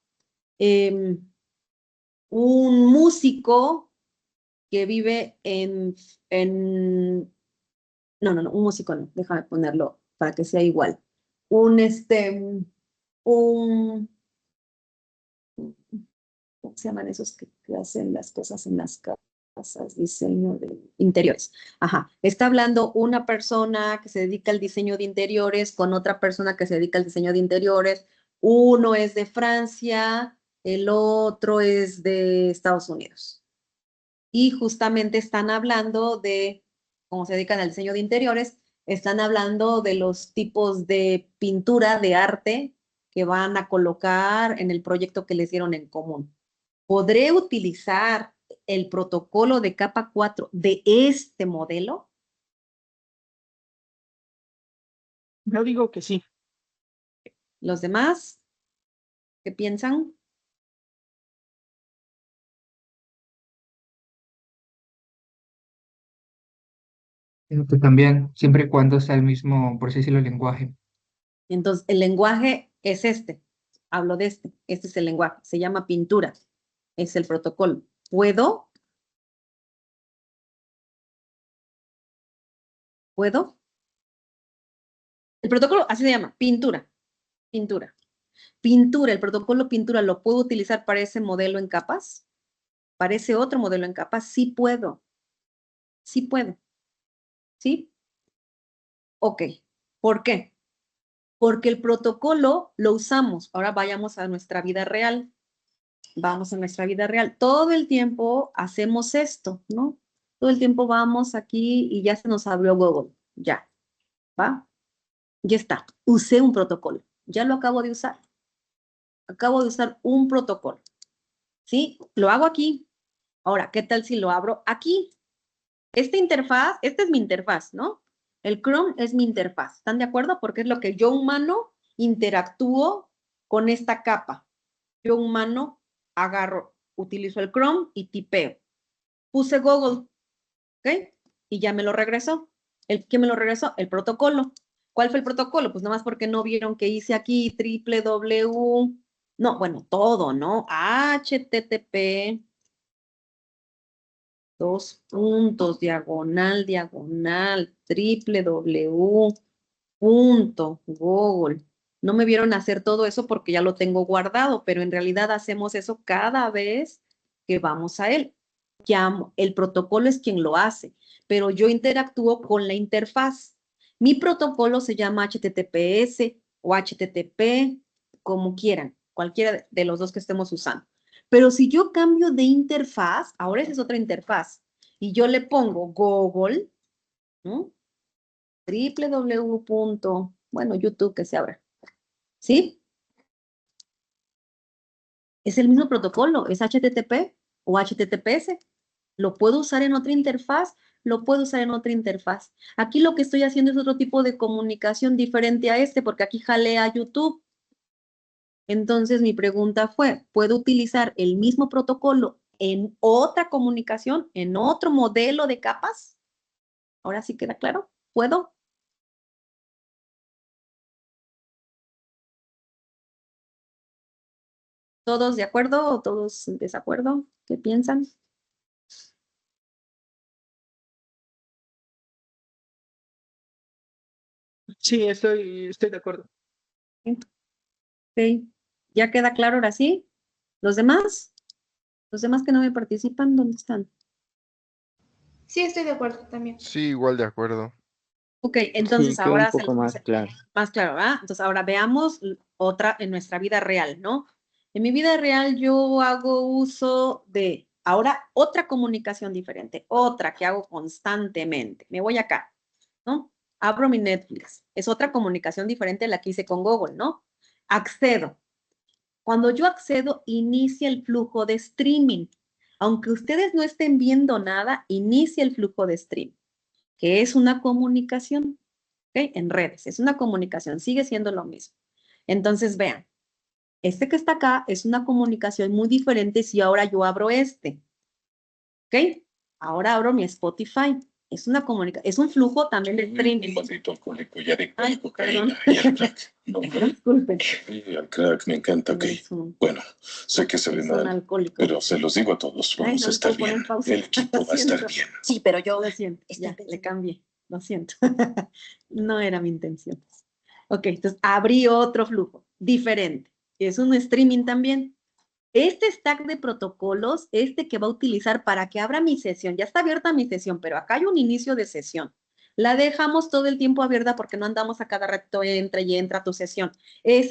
Speaker 1: un músico que vive no, un músico no, déjame ponerlo para que sea igual. Un, un, ¿cómo se llaman esos que hacen las cosas en las casas? Diseño de interiores. Ajá, está hablando una persona que se dedica al diseño de interiores con otra persona que se dedica al diseño de interiores. Uno es de Francia, el otro es de Estados Unidos. Y justamente están hablando de, como se dedican al diseño de interiores, están hablando de los tipos de pintura, de arte que van a colocar en el proyecto que les dieron en común. ¿Podré utilizar el protocolo de capa 4 de este modelo?
Speaker 2: Yo digo que sí.
Speaker 1: ¿Los demás qué piensan?
Speaker 5: Que también, siempre y cuando sea el mismo, por así decirlo, lenguaje.
Speaker 1: Entonces, el lenguaje es este. Hablo de este. Este es el lenguaje. Se llama pintura. Es el protocolo. ¿Puedo? ¿Puedo? El protocolo así se llama, pintura. Pintura. Pintura, el protocolo pintura, ¿lo puedo utilizar para ese modelo en capas? ¿Para ese otro modelo en capas? Sí puedo. Sí puedo. ¿Sí? Ok. ¿Por qué? Porque el protocolo lo usamos. Ahora vayamos a nuestra vida real. vamos a nuestra vida real. Todo el tiempo hacemos esto, ¿no? Todo el tiempo vamos aquí y ya se nos abrió Google. Ya, ¿va? Ya está. Usé un protocolo. Ya lo acabo de usar. Acabo de usar un protocolo. ¿Sí? Lo hago aquí. Ahora, ¿qué tal si lo abro aquí? Esta es mi interfaz, ¿no? El Chrome es mi interfaz. ¿Están de acuerdo? Porque es lo que yo humano interactúo con esta capa. Yo humano agarro, utilizo el Chrome y tipeo. Puse Google, ¿ok? Y ya me lo regresó. ¿Qué me lo regresó? El protocolo. ¿Cuál fue el protocolo? Pues nada más porque no vieron que hice aquí www. No, bueno, todo, ¿no? HTTP, diagonal, www.google. No me vieron hacer todo eso porque ya lo tengo guardado, pero en realidad hacemos eso cada vez que vamos a él. Ya el protocolo es quien lo hace, pero yo interactúo con la interfaz. Mi protocolo se llama HTTPS o HTTP, como quieran, cualquiera de los dos que estemos usando. Pero si yo cambio de interfaz, ahora esa es otra interfaz, y yo le pongo Google, ¿no? Bueno, YouTube que se abra. ¿Sí? Es el mismo protocolo, es HTTP o HTTPS. Lo puedo usar en otra interfaz, lo puedo usar en otra interfaz. Aquí lo que estoy haciendo es otro tipo de comunicación diferente a porque aquí jalea a YouTube. Entonces mi pregunta fue, ¿puedo utilizar el mismo protocolo en otra comunicación, en otro modelo de capas? Ahora sí queda claro. ¿Puedo? ¿Todos de acuerdo o todos en desacuerdo? ¿Qué piensan?
Speaker 2: Sí, estoy de acuerdo.
Speaker 1: Ok. ¿Ya queda claro ahora sí? ¿Los demás? ¿Los demás que no me participan, dónde están?
Speaker 3: Sí, estoy de acuerdo también.
Speaker 4: Sí, igual de acuerdo.
Speaker 1: Ok, entonces
Speaker 2: Sí, quedó un
Speaker 1: ahora se
Speaker 2: poco más claro.
Speaker 1: más claro, ¿verdad? Entonces ahora veamos otra en nuestra vida real, ¿no? En mi vida real yo hago uso de ahora otra comunicación diferente, otra que hago constantemente. Me voy acá, ¿no? Abro mi Netflix. Es otra comunicación diferente a la que hice con Google, ¿no? Accedo. Cuando yo accedo, inicia el flujo de streaming. Aunque ustedes no estén viendo nada, inicia el flujo de streaming, que es una comunicación, ¿ok? En redes, es una comunicación, sigue siendo lo mismo. Entonces, vean, que está acá es una comunicación muy diferente si ahora yo abro ¿ok? Ahora abro mi Spotify. Es una comunicación, es un flujo también de streaming.
Speaker 6: Un maldito alcohólico y adicto a
Speaker 1: Ay,
Speaker 6: la cocaína
Speaker 1: perdón.
Speaker 6: y al crack. No, hombre.
Speaker 1: Disculpen.
Speaker 6: Sí, al crack me encanta, ok. Bueno, sé que se ve
Speaker 1: Es un
Speaker 6: mal,
Speaker 1: alcohólico.
Speaker 6: pero se los digo a todos,
Speaker 1: Ay,
Speaker 6: vamos
Speaker 1: no
Speaker 6: a
Speaker 1: le
Speaker 6: estar
Speaker 1: puedo poner
Speaker 6: bien.
Speaker 1: pausa.
Speaker 6: El equipo
Speaker 1: Lo
Speaker 6: va a estar
Speaker 1: siento.
Speaker 6: bien.
Speaker 1: Sí, pero yo lo siento. Ya, le cambié. Lo siento. No era mi intención. Ok, entonces abrí otro flujo diferente. Es un streaming también. Este stack de protocolos, que va a utilizar para que abra mi sesión, ya está abierta mi sesión, pero acá hay un inicio de sesión. La dejamos todo el tiempo abierta porque no andamos a cada rato entra y entra a tu sesión.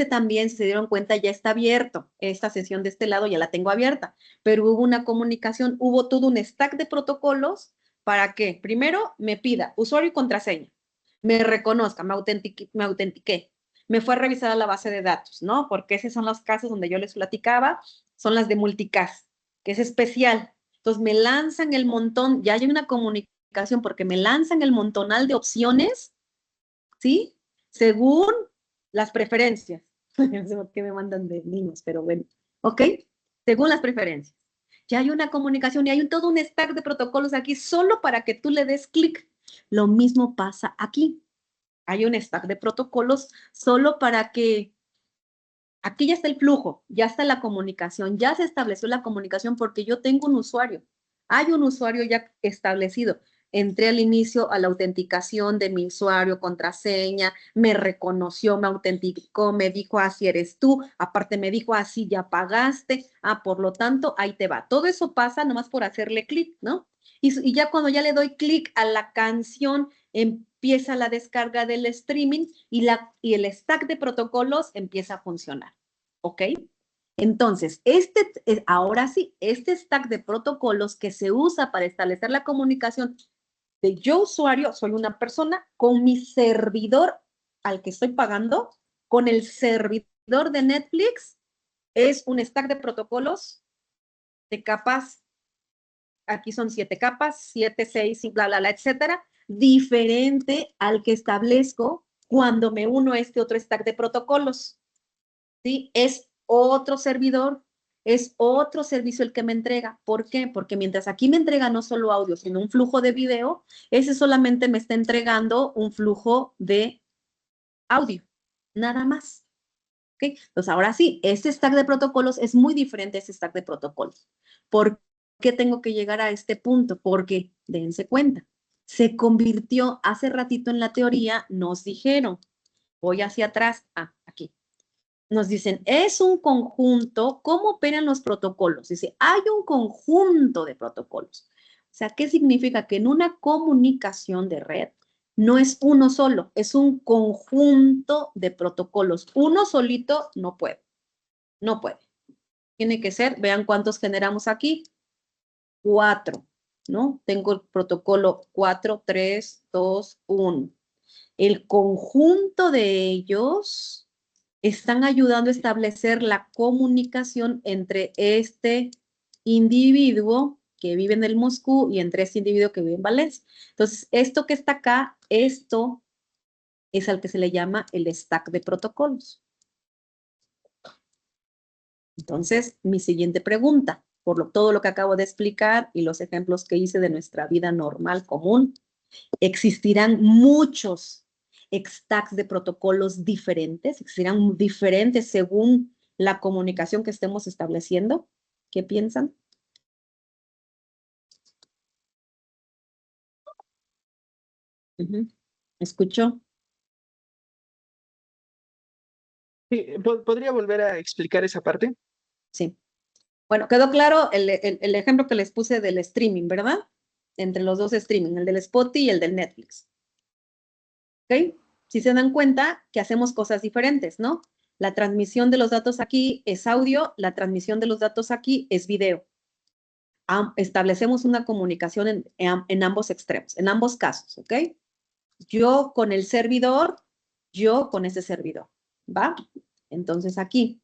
Speaker 1: También, si se dieron cuenta, ya está abierto. Esta sesión de este lado ya la tengo abierta, pero hubo una comunicación, hubo todo un stack de protocolos para que primero me pida usuario y contraseña, me reconozca, me autentiqué, me fue a revisar a la base de datos, ¿no? Porque esos son los casos donde yo les platicaba, son las de multicast, que es especial. Entonces me lanzan el montón, ya hay una comunicación porque me lanzan el montonal de opciones, ¿sí? Según las preferencias. No sé por qué me mandan de niños, pero bueno, ¿ok? Según las preferencias. Ya hay una comunicación y hay todo un stack de protocolos aquí solo para que tú le des clic. Lo mismo pasa aquí. Hay un stack de protocolos solo para que aquí ya está el flujo, ya está la comunicación, ya se estableció la comunicación porque yo tengo un usuario. Hay un usuario ya establecido. Entré al inicio a la autenticación de mi usuario, contraseña, me reconoció, me autenticó, me dijo, así eres tú, aparte me dijo, así ya pagaste, por lo tanto, ahí te va. Todo eso pasa nomás por hacerle clic, ¿no? Y ya cuando ya le doy clic a la canción, empieza la descarga del streaming y el stack de protocolos empieza a funcionar, ¿ok? Entonces, ahora sí, este stack de protocolos que se usa para establecer la comunicación de yo usuario, soy una persona, con mi servidor al que estoy pagando, con el servidor de Netflix, es un stack de protocolos de capas. Aquí son 7 capas, 7, 6, bla, bla, bla, etcétera, diferente al que establezco cuando me uno a este otro stack de protocolos. ¿Sí? Es otro servidor, es otro servicio el que me entrega. ¿Por qué? Porque mientras aquí me entrega no solo audio, sino un flujo de video, ese solamente me está entregando un flujo de audio, nada más. ¿Okay? Entonces, ahora sí, este stack de protocolos es muy diferente a este stack de protocolos. ¿Por qué tengo que llegar a este punto? Porque, dense cuenta, se convirtió hace ratito en la teoría, nos dijeron, voy hacia atrás, aquí. Nos dicen, es un conjunto, ¿cómo operan los protocolos? Dice, hay un conjunto de protocolos. O sea, ¿qué significa? Que en una comunicación de red no es uno solo, es un conjunto de protocolos. Uno solito no puede, no puede. Tiene que ser, vean cuántos generamos aquí, 4, ¿no? Tengo el protocolo 4, 3, 2, 1. El conjunto de ellos están ayudando a establecer la comunicación entre este individuo que vive en el Moscú y entre este individuo que vive en Valencia. Entonces, esto que está acá, esto es al que se le llama el stack de protocolos. Entonces, mi siguiente pregunta, todo lo que acabo de explicar y los ejemplos que hice de nuestra vida normal común, ¿existirán muchos stacks de protocolos diferentes? ¿Existirán diferentes según la comunicación que estemos estableciendo? ¿Qué piensan? ¿Escuchó?
Speaker 2: Sí, ¿podría volver a explicar esa parte?
Speaker 1: Sí. Bueno, quedó claro el ejemplo que les puse del streaming, ¿verdad? Entre los dos streaming, el del Spotify y el del Netflix. ¿Ok? Si se dan cuenta que hacemos cosas diferentes, ¿no? La transmisión de los datos aquí es audio, la transmisión de los datos aquí es video. Establecemos una comunicación en ambos extremos, en ambos casos, ¿ok? Yo con el servidor, yo con ese servidor, ¿va? Entonces aquí,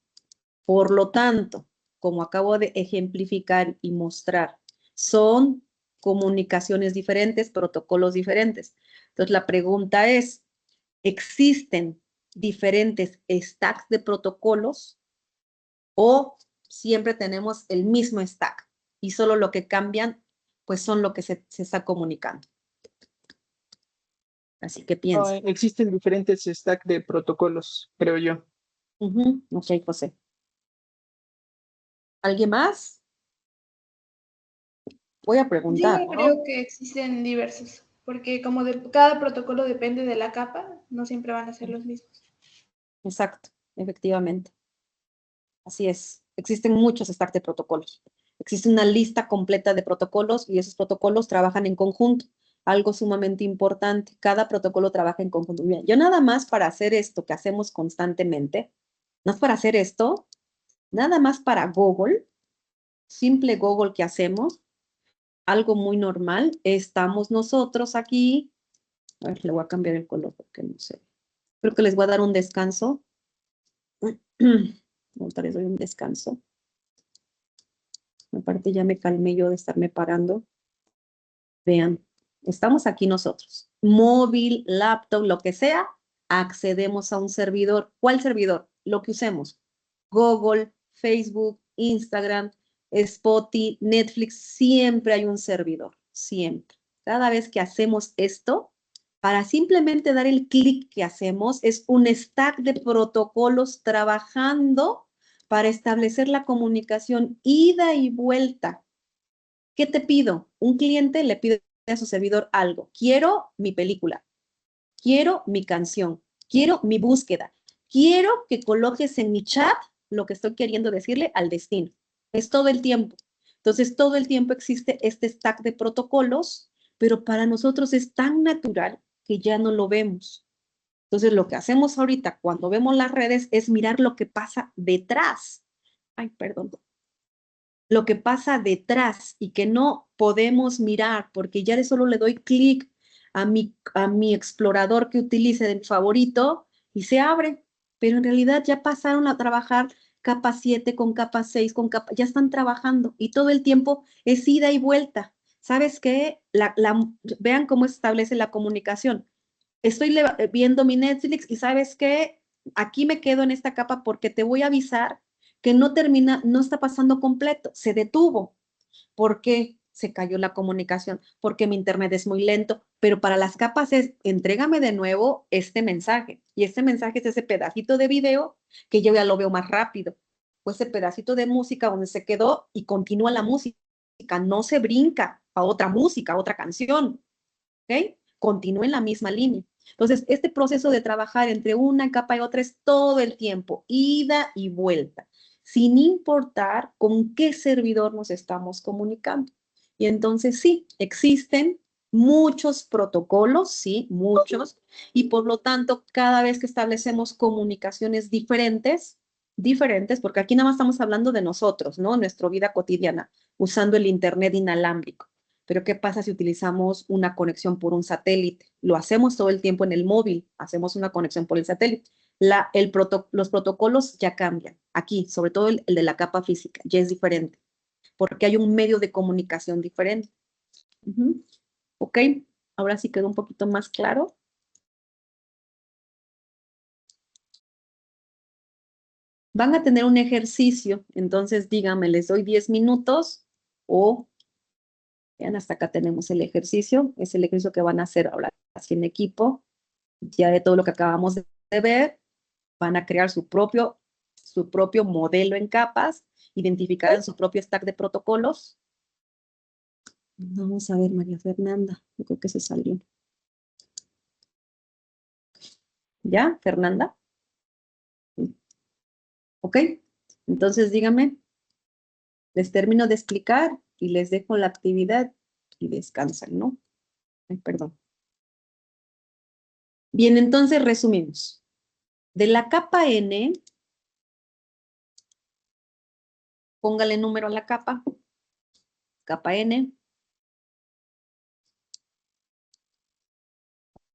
Speaker 1: por lo tanto, como acabo de ejemplificar y mostrar, son comunicaciones diferentes, protocolos diferentes. Entonces la pregunta es, ¿existen diferentes stacks de protocolos o siempre tenemos el mismo stack y solo lo que cambian pues son lo que se está comunicando? Así que piensa.
Speaker 2: Existen diferentes stacks de protocolos, creo yo.
Speaker 1: Ok, José. ¿Alguien más? Voy a preguntar,
Speaker 7: Yo creo que existen diversos, porque como cada protocolo depende de la capa, no siempre van a ser los mismos.
Speaker 1: Exacto, efectivamente. Así es. Existen muchos stacks de protocolos. Existe una lista completa de protocolos y esos protocolos trabajan en conjunto. Algo sumamente importante. Cada protocolo trabaja en conjunto. Bien, yo nada más para hacer esto que hacemos constantemente, nada más para hacer esto, nada más para Google, simple Google que hacemos, algo muy normal, estamos nosotros aquí. A ver, le voy a cambiar el color porque no sé. Creo que les voy a dar un descanso. Ahorita les doy un descanso. Aparte ya me calmé yo de estarme parando. Vean, estamos aquí nosotros. Móvil, laptop, lo que sea, accedemos a un servidor. ¿Cuál servidor? Lo que usemos. Google, Facebook, Instagram, Spotify, Netflix, siempre hay un servidor, siempre. Cada vez que hacemos esto, para simplemente dar el clic que hacemos, es un stack de protocolos trabajando para establecer la comunicación ida y vuelta. ¿Qué te pido? Un cliente le pide a su servidor algo. Quiero mi película, quiero mi canción, quiero mi búsqueda, quiero que coloques en mi chat lo que estoy queriendo decirle al destino. Es todo el tiempo. Entonces, todo el tiempo existe este stack de protocolos, pero para nosotros es tan natural que ya no lo vemos. Entonces, lo que hacemos ahorita cuando vemos las redes es mirar lo que pasa detrás. ay, perdón, lo que pasa detrás y que no podemos mirar porque ya de solo le doy clic a mi explorador que utilice de mi favorito y se abre, pero en realidad ya pasaron a trabajar capa 7 con capa 6, ya están trabajando y todo el tiempo es ida y vuelta. ¿Sabes qué? Vean cómo se establece la comunicación. Estoy viendo mi Netflix y ¿sabes qué? Aquí me quedo en esta capa porque te voy a avisar que no termina, no está pasando completo, se detuvo. ¿Por qué? Se cayó la comunicación, porque mi internet es muy lento, pero para las capas es, entrégame de nuevo este mensaje, y este mensaje es ese pedacito de video que yo ya lo veo más rápido, o ese pedacito de música donde se quedó y continúa la música, no se brinca a otra música, a otra canción, ¿ok? Continúa en la misma línea. Entonces, este proceso de trabajar entre una capa y otra es todo el tiempo, ida y vuelta, sin importar con qué servidor nos estamos comunicando. Y entonces sí, existen muchos protocolos, sí, muchos, y por lo tanto, cada vez que establecemos comunicaciones diferentes, porque aquí nada más estamos hablando de nosotros, ¿no? Nuestra vida cotidiana, usando el Internet inalámbrico. Pero ¿qué pasa si utilizamos una conexión por un satélite? Lo hacemos todo el tiempo en el móvil, hacemos una conexión por el satélite. Los protocolos ya cambian. Aquí, sobre todo el de la capa física, ya es diferente, porque hay un medio de comunicación diferente. ¿Ok? Ahora sí quedó un poquito más claro. Van a tener un ejercicio, entonces díganme, les doy 10 minutos o, vean, hasta acá tenemos el ejercicio, es el ejercicio que van a hacer ahora así en equipo, ya de todo lo que acabamos de ver, van a crear su propio modelo en capas, identificarán su propio stack de protocolos. Vamos a ver, María Fernanda, yo creo que se salió. ¿Ya, Fernanda? ¿Ok? Entonces díganme, les termino de explicar y les dejo la actividad y descansan, ¿no? Ay, perdón. Bien, entonces resumimos. De la capa N, póngale número a la capa N.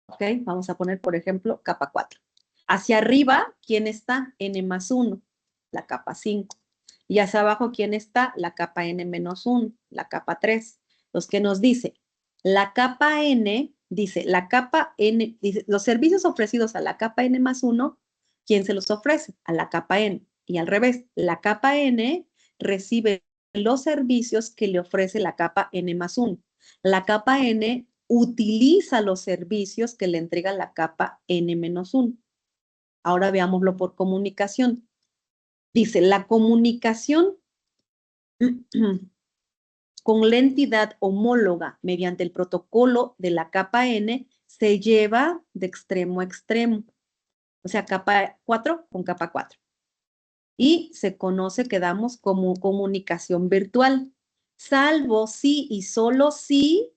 Speaker 1: Ok, vamos a poner, por ejemplo, capa 4. Hacia arriba, ¿quién está? N más 1, la capa 5. Y hacia abajo, ¿quién está? La capa N menos 1, la capa 3. Entonces, ¿qué nos dice? La capa N, dice, dice, los servicios ofrecidos a la capa N más 1, ¿quién se los ofrece? A la capa N. Y al revés, la capa N recibe los servicios que le ofrece la capa N más 1. La capa N utiliza los servicios que le entrega la capa N-1. Ahora veámoslo por comunicación. Dice, la comunicación con la entidad homóloga mediante el protocolo de la capa N se lleva de extremo a extremo. O sea, capa 4 con capa 4. Y se conoce, quedamos como comunicación virtual, salvo si y solo si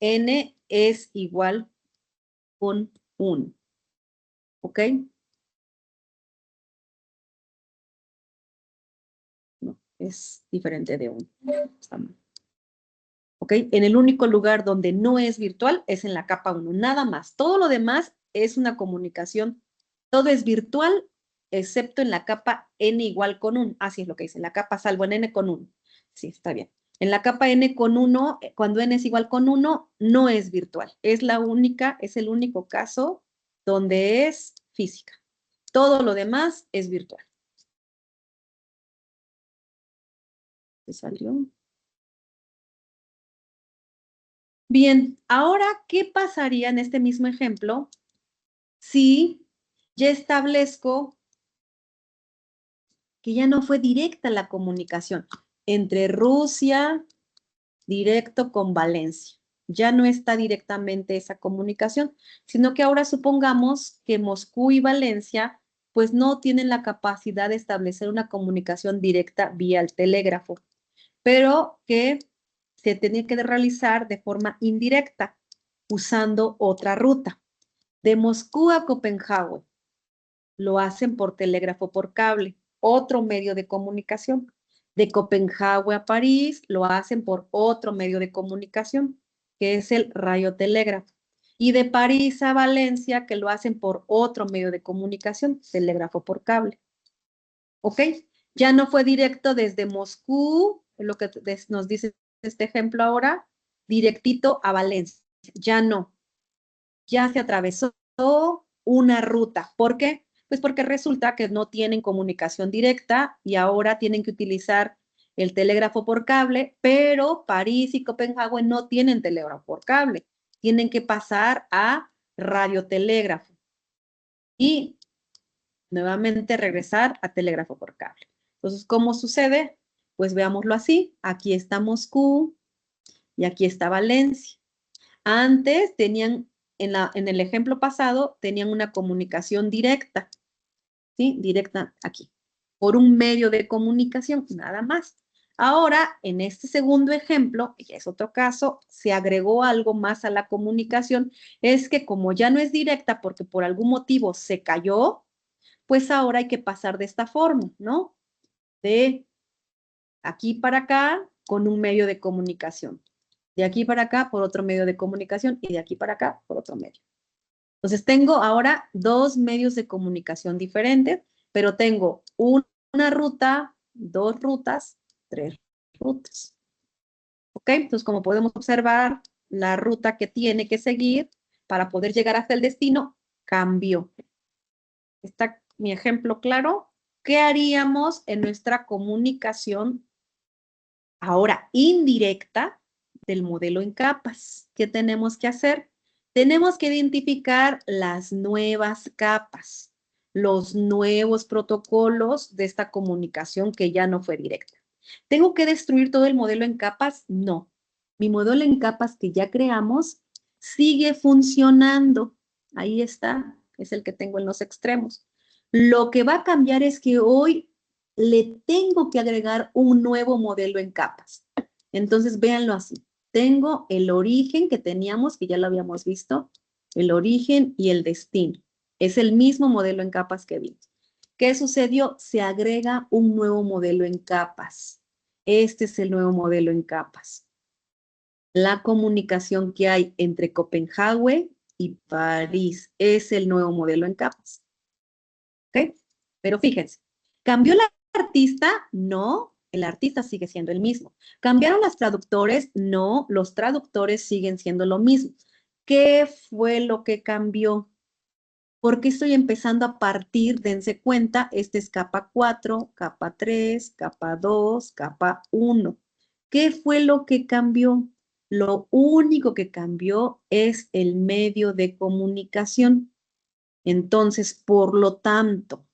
Speaker 1: N es igual con 1. ¿Ok? No, es diferente de 1. Está mal. ¿Ok? En el único lugar donde no es virtual es en la capa 1, nada más. Todo lo demás es una comunicación. Todo es virtual, excepto en la capa N igual con 1. Así es lo que dice, la capa salvo en N con 1. Sí, está bien. En la capa N con 1, cuando N es igual con 1, no es virtual. Es el único caso donde es física. Todo lo demás es virtual. ¿Se salió? Bien, ahora, ¿qué pasaría en este mismo ejemplo si ya establezco que ya no fue directa la comunicación entre Rusia, directo con Valencia? Ya no está directamente esa comunicación, sino que ahora supongamos que Moscú y Valencia pues no tienen la capacidad de establecer una comunicación directa vía el telégrafo, pero que se tiene que realizar de forma indirecta, usando otra ruta. De Moscú a Copenhague, lo hacen por telégrafo por cable, otro medio de comunicación. De Copenhague a París lo hacen por otro medio de comunicación, que es el radiotelégrafo. Y de París a Valencia, que lo hacen por otro medio de comunicación, telégrafo por cable. ¿Ok? Ya no fue directo desde Moscú, lo que nos dice este ejemplo ahora, directito a Valencia. Ya no. Ya se atravesó una ruta. ¿Por qué? Pues porque resulta que no tienen comunicación directa y ahora tienen que utilizar el telégrafo por cable, pero París y Copenhague no tienen telégrafo por cable. Tienen que pasar a radiotelégrafo y nuevamente regresar a telégrafo por cable. Entonces, ¿cómo sucede? Pues veámoslo así. Aquí está Moscú y aquí está Valencia. Antes tenían, en el ejemplo pasado, tenían una comunicación directa, ¿sí? Directa aquí, por un medio de comunicación, nada más. Ahora, en este segundo ejemplo, ya es otro caso, se agregó algo más a la comunicación, es que como ya no es directa porque por algún motivo se cayó, pues ahora hay que pasar de esta forma, ¿no? De aquí para acá con un medio de comunicación. De aquí para acá por otro medio de comunicación y de aquí para acá por otro medio. Entonces tengo ahora dos medios de comunicación diferentes, pero tengo una ruta, dos rutas, tres rutas. ¿Ok? Entonces, como podemos observar, la ruta que tiene que seguir para poder llegar hasta el destino cambió. ¿Está mi ejemplo claro? ¿Qué haríamos en nuestra comunicación ahora indirecta del modelo en capas? ¿Qué tenemos que hacer? Tenemos que identificar las nuevas capas, los nuevos protocolos de esta comunicación que ya no fue directa. ¿Tengo que destruir todo el modelo en capas? No. Mi modelo en capas que ya creamos sigue funcionando. Ahí está, es el que tengo en los extremos. Lo que va a cambiar es que hoy le tengo que agregar un nuevo modelo en capas. Entonces, véanlo así. Tengo el origen que teníamos, que ya lo habíamos visto, el origen y el destino. Es el mismo modelo en capas que vimos. ¿Qué sucedió? Se agrega un nuevo modelo en capas. Este es el nuevo modelo en capas. La comunicación que hay entre Copenhague y París es el nuevo modelo en capas. ¿Ok? Pero fíjense, ¿cambió la artista? No, el artista sigue siendo el mismo. ¿Cambiaron los traductores? No, los traductores siguen siendo lo mismo. ¿Qué fue lo que cambió? Porque estoy empezando a partir, dense cuenta, este es capa 4, capa 3, capa 2, capa 1. ¿Qué fue lo que cambió? Lo único que cambió es el medio de comunicación. Entonces, por lo tanto,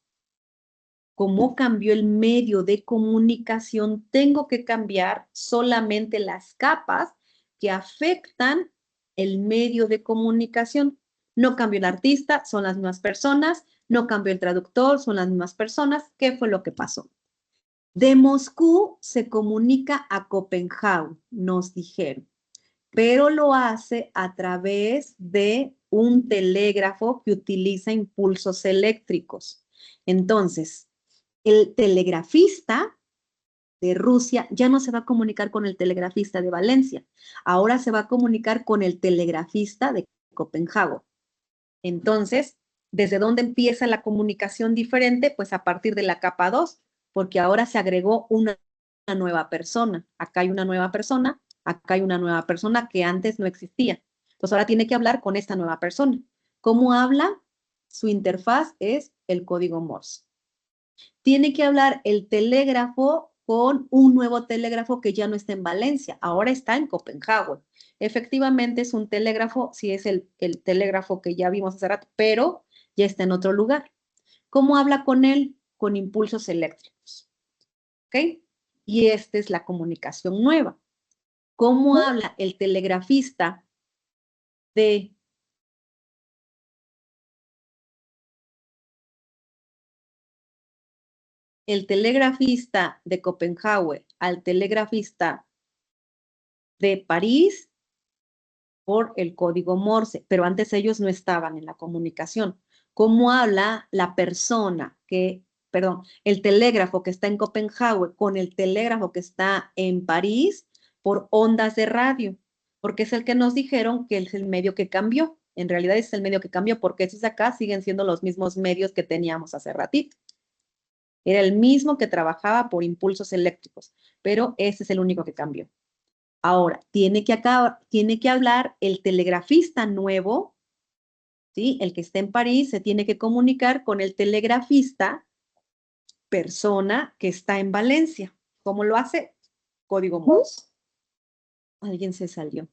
Speaker 1: como cambió el medio de comunicación, tengo que cambiar solamente las capas que afectan el medio de comunicación. No cambió el artista, son las mismas personas. No cambió el traductor, son las mismas personas. ¿Qué fue lo que pasó? De Moscú se comunica a Copenhague, nos dijeron, pero lo hace a través de un telégrafo que utiliza impulsos eléctricos. Entonces, el telegrafista de Rusia ya no se va a comunicar con el telegrafista de Valencia, ahora se va a comunicar con el telegrafista de Copenhague. Entonces, ¿desde dónde empieza la comunicación diferente? Pues a partir de la capa 2, porque ahora se agregó una nueva persona. Acá hay una nueva persona, acá hay una nueva persona que antes no existía. Entonces ahora tiene que hablar con esta nueva persona. ¿Cómo habla? Su interfaz es el código Morse. Tiene que hablar el telégrafo con un nuevo telégrafo que ya no está en Valencia, ahora está en Copenhague. Efectivamente es un telégrafo, sí es el telégrafo que ya vimos hace rato, pero ya está en otro lugar. ¿Cómo habla con él? Con impulsos eléctricos. ¿Ok? Y esta es la comunicación nueva. ¿Cómo habla el telegrafista de Copenhague al telegrafista de París? Por el código Morse, pero antes ellos no estaban en la comunicación. cómo habla la persona el telégrafo que está en Copenhague con el telégrafo que está en París por ondas de radio, porque es el que nos dijeron que es el medio que cambió. En realidad es el medio que cambió porque estos acá siguen siendo los mismos medios que teníamos hace ratito. Era el mismo que trabajaba por impulsos eléctricos, pero ese es el único que cambió. Ahora, tiene que hablar el telegrafista nuevo, ¿sí? El que está en París se tiene que comunicar con el telegrafista persona que está en Valencia. ¿Cómo lo hace? Código Morse. Alguien se salió.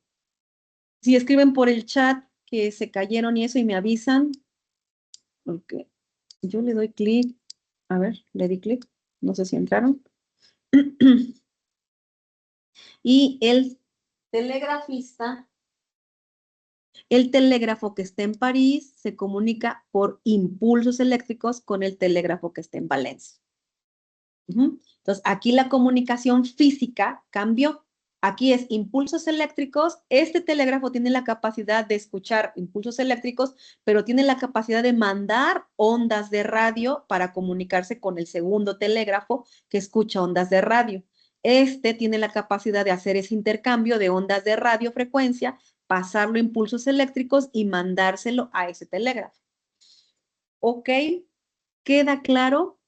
Speaker 1: Si escriben por el chat que se cayeron y eso y me avisan, porque yo le doy clic. A ver, le di clic. No sé si entraron. Y el telegrafista, el telégrafo que está en París se comunica por impulsos eléctricos con el telégrafo que está en Valencia. Entonces, aquí la comunicación física cambió. Aquí es impulsos eléctricos. Este telégrafo tiene la capacidad de escuchar impulsos eléctricos, pero tiene la capacidad de mandar ondas de radio para comunicarse con el segundo telégrafo que escucha ondas de radio. Este tiene la capacidad de hacer ese intercambio de ondas de radiofrecuencia, pasarlo a impulsos eléctricos y mandárselo a ese telégrafo. ¿Ok? ¿Queda claro?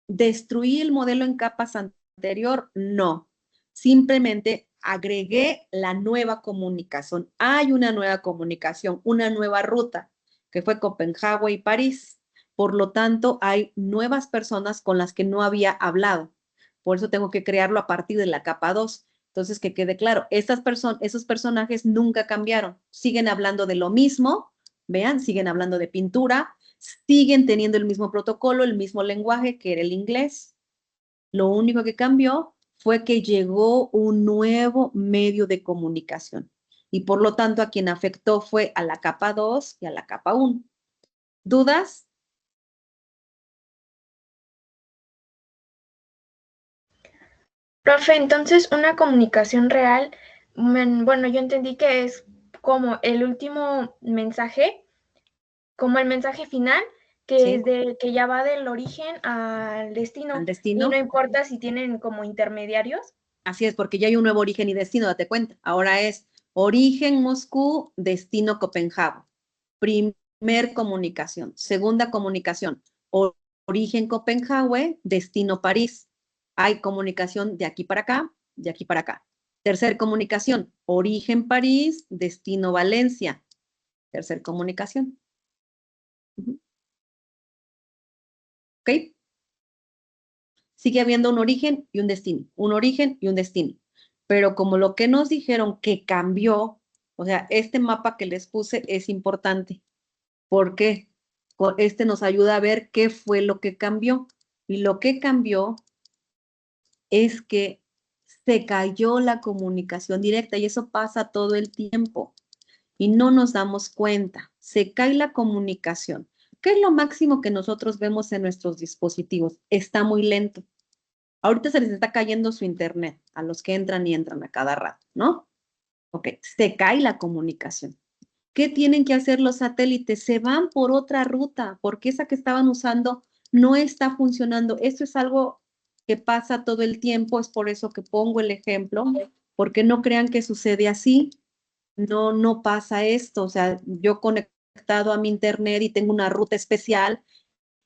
Speaker 1: ¿Destruí el modelo en capas anterior? No. Simplemente agregué la nueva comunicación. Hay una nueva comunicación, una nueva ruta, que fue Copenhague y París. Por lo tanto, hay nuevas personas con las que no había hablado. Por eso tengo que crearlo a partir de la capa 2. Entonces, que quede claro, esos personajes nunca cambiaron. Siguen hablando de lo mismo. Vean, siguen hablando de pintura, siguen teniendo el mismo protocolo, el mismo lenguaje que era el inglés. Lo único que cambió fue que llegó un nuevo medio de comunicación y por lo tanto a quien afectó fue a la capa 2 y a la capa 1. ¿Dudas?
Speaker 7: Profe, entonces una comunicación real, bueno, yo entendí que es como el último mensaje, como el mensaje final, que
Speaker 1: Sí.
Speaker 7: es que ya va del origen al destino.
Speaker 1: Al destino.
Speaker 7: Y no importa si tienen como intermediarios.
Speaker 1: Así es, porque ya hay un nuevo origen y destino, date cuenta. Ahora es origen Moscú, destino Copenhague. Primer comunicación. Segunda comunicación, origen Copenhague, destino París. Hay comunicación de aquí para acá, de aquí para acá. Tercer comunicación, origen París, destino Valencia. Tercer comunicación. ¿Ok? Sigue habiendo un origen y un destino, un origen y un destino. Pero como lo que nos dijeron que cambió, o sea, este mapa que les puse es importante. ¿Por qué? Este nos ayuda a ver qué fue lo que cambió. Y lo que cambió es que se cayó la comunicación directa y eso pasa todo el tiempo y no nos damos cuenta. Se cae la comunicación. ¿Qué es lo máximo que nosotros vemos en nuestros dispositivos? Está muy lento. Ahorita se les está cayendo su internet a los que entran y entran a cada rato, ¿no? Ok, se cae la comunicación. ¿Qué tienen que hacer los satélites? Se van por otra ruta, porque esa que estaban usando no está funcionando. Esto es algo que pasa todo el tiempo, es por eso que pongo el ejemplo, porque no crean que sucede así. No pasa esto. O sea, yo conectado a mi internet y tengo una ruta especial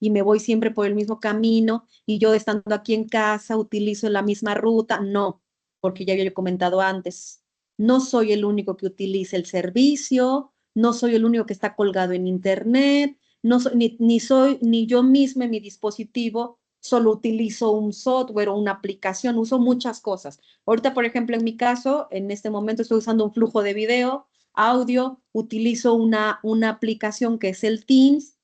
Speaker 1: y me voy siempre por el mismo camino y yo estando aquí en casa utilizo la misma ruta. No, porque ya había comentado antes, no soy el único que utiliza el servicio, no soy el único que está colgado en internet, no soy, ni yo misma en mi dispositivo solo utilizo un software o una aplicación, uso muchas cosas. Ahorita, por ejemplo, en mi caso, en este momento estoy usando un flujo de video, audio, utilizo una aplicación que es el Teams.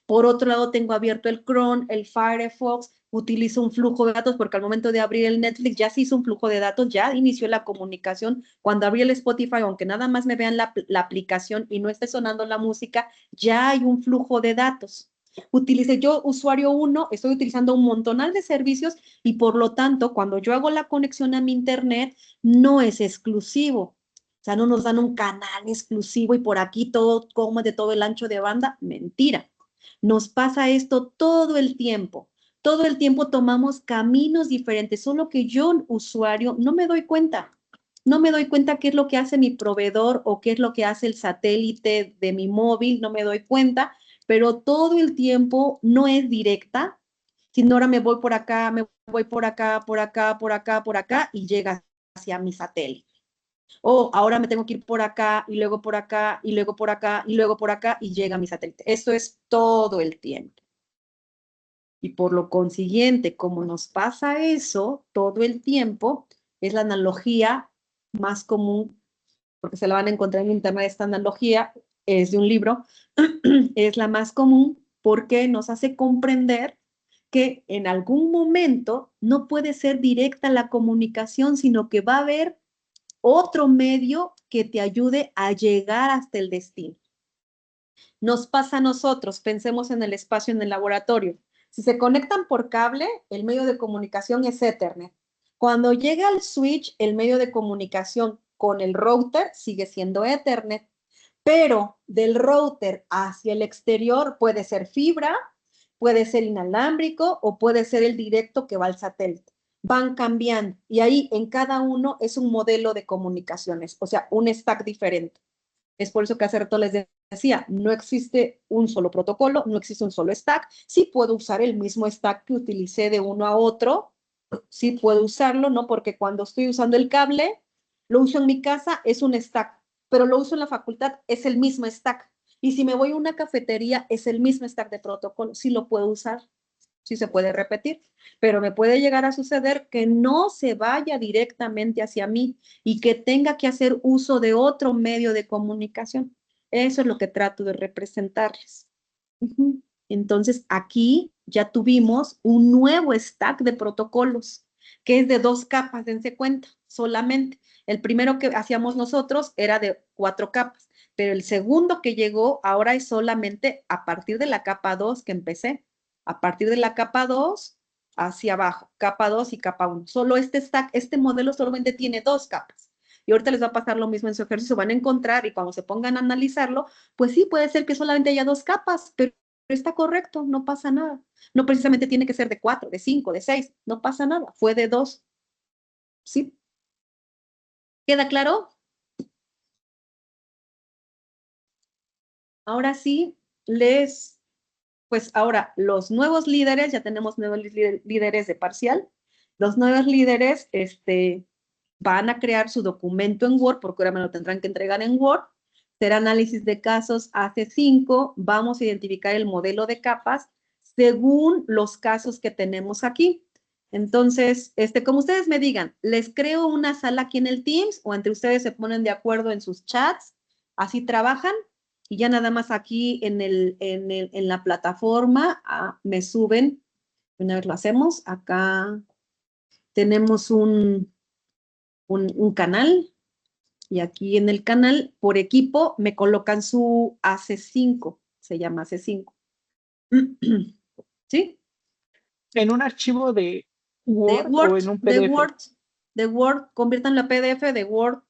Speaker 1: Por otro lado, tengo abierto el Chrome, el Firefox, utilizo un flujo de datos porque al momento de abrir el Netflix ya se hizo un flujo de datos, ya inició la comunicación. Cuando abrí el Spotify, aunque nada más me vean la aplicación y no esté sonando la música, ya hay un flujo de datos. Utilice yo, usuario 1, estoy utilizando un montonal de servicios y por lo tanto, cuando yo hago la conexión a mi internet, no es exclusivo. O sea, no nos dan un canal exclusivo y por aquí todo como de todo el ancho de banda. Mentira. Nos pasa esto todo el tiempo. Todo el tiempo tomamos caminos diferentes, solo que yo, usuario, no me doy cuenta. No me doy cuenta qué es lo que hace mi proveedor o qué es lo que hace el satélite de mi móvil, no me doy cuenta, pero todo el tiempo no es directa, sino ahora me voy por acá, me voy por acá, por acá, por acá, por acá y llega hacia mi satélite. O ahora me tengo que ir por acá y luego por acá y luego por acá y luego por acá y llega mi satélite. Eso es todo el tiempo. Y por lo consiguiente, como nos pasa eso todo el tiempo, es la analogía más común, porque se la van a encontrar en internet, esta analogía es de un libro, es la más común porque nos hace comprender que en algún momento no puede ser directa la comunicación, sino que va a haber otro medio que te ayude a llegar hasta el destino. Nos pasa a nosotros, pensemos en el espacio en el laboratorio. Si se conectan por cable, el medio de comunicación es Ethernet. Cuando llega al switch, el medio de comunicación con el router sigue siendo Ethernet, pero del router hacia el exterior puede ser fibra, puede ser inalámbrico o puede ser el directo que va al satélite. Van cambiando y ahí en cada uno es un modelo de comunicaciones, o sea, un stack diferente. Es por eso que hace rato les decía, no existe un solo protocolo, no existe un solo stack. Sí puedo usar el mismo stack que utilicé de uno a otro, sí puedo usarlo, ¿no? Porque cuando estoy usando el cable, lo uso en mi casa, es un stack, pero lo uso en la facultad, es el mismo stack. Y si me voy a una cafetería, es el mismo stack de protocolo, sí lo puedo usar, sí se puede repetir, pero me puede llegar a suceder que no se vaya directamente hacia mí y que tenga que hacer uso de otro medio de comunicación. Eso es lo que trato de representarles. Entonces, aquí ya tuvimos un nuevo stack de protocolos, que es de 2 capas, dense cuenta, solamente. El primero que hacíamos nosotros era de 4 capas, pero el segundo que llegó ahora es solamente a partir de la capa 2 que empecé. A partir de la capa 2 hacia abajo, capa 2 y capa 1. Solo este stack, este modelo solamente tiene 2 capas. Y ahorita les va a pasar lo mismo en su ejercicio, van a encontrar y cuando se pongan a analizarlo, pues sí, puede ser que solamente haya 2 capas, pero está correcto, no pasa nada. No precisamente tiene que ser de 4, de 5, de 6, no pasa nada, fue de 2. ¿Sí? ¿Queda claro? Ahora sí, pues ahora los nuevos líderes, ya tenemos nuevos líderes de parcial, los nuevos líderes van a crear su documento en Word, porque ahora me lo tendrán que entregar en Word, será análisis de casos AC5, vamos a identificar el modelo de capas según los casos que tenemos aquí. Entonces, como ustedes me digan, les creo una sala aquí en el Teams o entre ustedes se ponen de acuerdo en sus chats, así trabajan y ya nada más aquí en la plataforma me suben, una vez lo hacemos, acá tenemos un canal y aquí en el canal por equipo me colocan su AC5, se llama AC5. ¿Sí?
Speaker 2: ¿En un archivo de
Speaker 1: De
Speaker 2: Word o
Speaker 1: Word,
Speaker 2: en un PDF?
Speaker 1: de Word, conviertan a PDF de Word.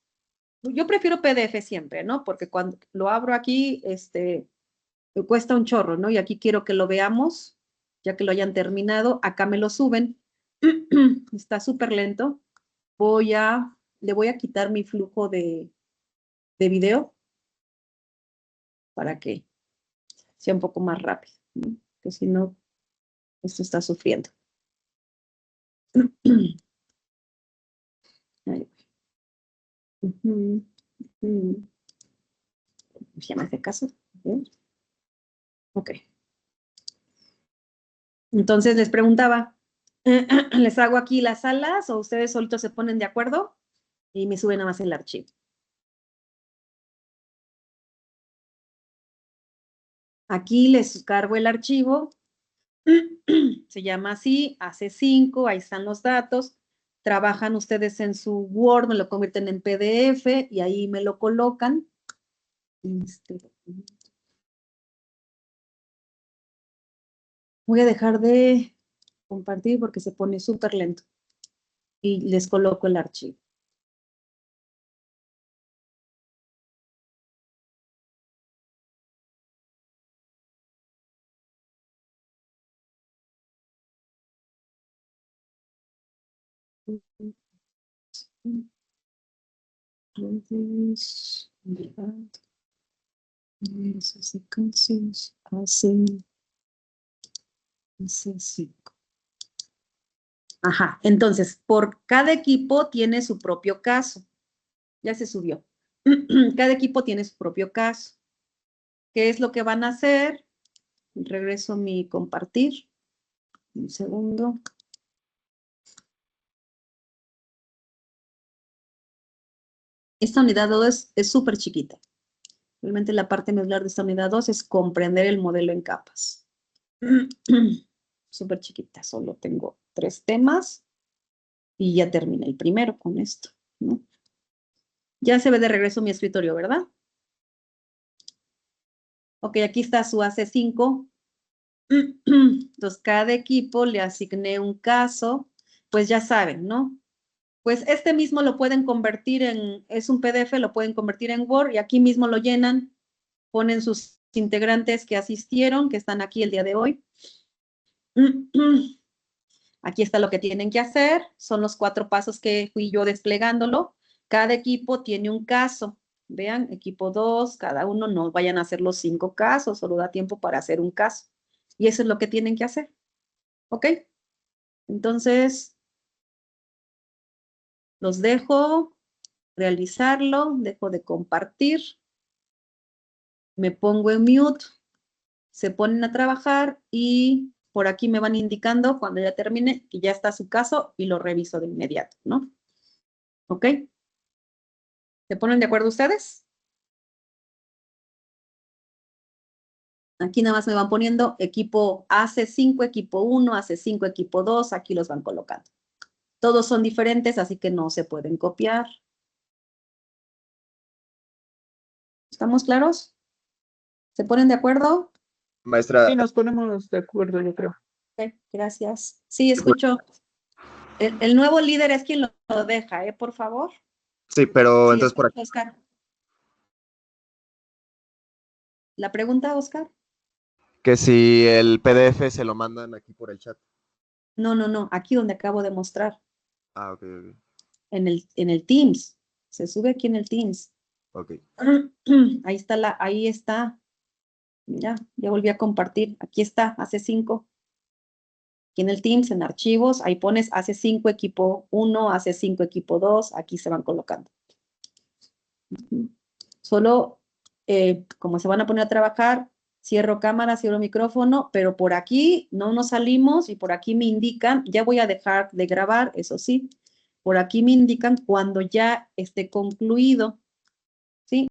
Speaker 1: Yo prefiero PDF siempre, ¿no? Porque cuando lo abro aquí, me cuesta un chorro, ¿no? Y aquí quiero que lo veamos, ya que lo hayan terminado. Acá me lo suben. Está súper lento. Le voy a quitar mi flujo de video para que sea un poco más rápido, ¿no? Que si no, esto está sufriendo. Ahí. Ya me hace caso. Ok. Entonces les preguntaba, ¿les hago aquí las salas o ustedes solitos se ponen de acuerdo y me suben nada más el archivo? Aquí les cargo el archivo, se llama así, AC5, ahí están los datos, trabajan ustedes en su Word, me lo convierten en PDF y ahí me lo colocan. Voy a dejar de compartir porque se pone súper lento y les coloco el archivo. Ajá, entonces, por cada equipo tiene su propio caso. Ya se subió. Cada equipo tiene su propio caso. ¿Qué es lo que van a hacer? Regreso a mi compartir. Un segundo. Esta unidad 2 es súper chiquita. Realmente la parte medular de esta unidad 2 es comprender el modelo en capas. Súper chiquita, solo tengo 3 temas y ya terminé el primero con esto, ¿no? Ya se ve de regreso mi escritorio, ¿verdad? Ok, aquí está su AC5. Entonces, cada equipo le asigné un caso, pues ya saben, ¿no? Pues este mismo lo pueden convertir es un PDF, lo pueden convertir en Word y aquí mismo lo llenan, ponen sus integrantes que asistieron, que están aquí el día de hoy. Aquí está lo que tienen que hacer, son los 4 pasos que fui yo desplegándolo. Cada equipo tiene un caso. Vean, equipo 2, cada uno no vayan a hacer los 5 casos, solo da tiempo para hacer un caso. Y eso es lo que tienen que hacer. ¿Ok? Entonces, los dejo realizarlo, dejo de compartir, me pongo en mute, se ponen a trabajar y por aquí me van indicando cuando ya termine que ya está su caso y lo reviso de inmediato, ¿no? ¿Ok? ¿Se ponen de acuerdo ustedes? Aquí nada más me van poniendo equipo AC5, equipo 1, AC5, equipo 2, aquí los van colocando. Todos son diferentes, así que no se pueden copiar. ¿Estamos claros? ¿Se ponen de acuerdo?
Speaker 4: Maestra,
Speaker 2: Sí, nos ponemos de acuerdo, yo creo.
Speaker 1: Ok, gracias. Sí, escucho. El nuevo líder es quien lo deja, por favor.
Speaker 4: sí, pero
Speaker 1: Sí,
Speaker 4: entonces por aquí,
Speaker 1: Oscar. ¿La pregunta, Oscar?
Speaker 4: que si el PDF se lo mandan aquí por el chat.
Speaker 1: No, aquí donde acabo de mostrar,
Speaker 4: Ah, ok, ok.
Speaker 1: en el Teams. Se sube aquí en el Teams.
Speaker 4: Ok.
Speaker 1: Ahí está. Mira, ya volví a compartir. Aquí está, AC5. Aquí en el Teams, en archivos, ahí pones AC5 equipo 1, AC5 equipo 2, aquí se van colocando. Solo, como se van a poner a trabajar, cierro cámara, cierro micrófono, pero por aquí no nos salimos y por aquí me indican, ya voy a dejar de grabar, eso sí, por aquí me indican cuando ya esté concluido, ¿sí?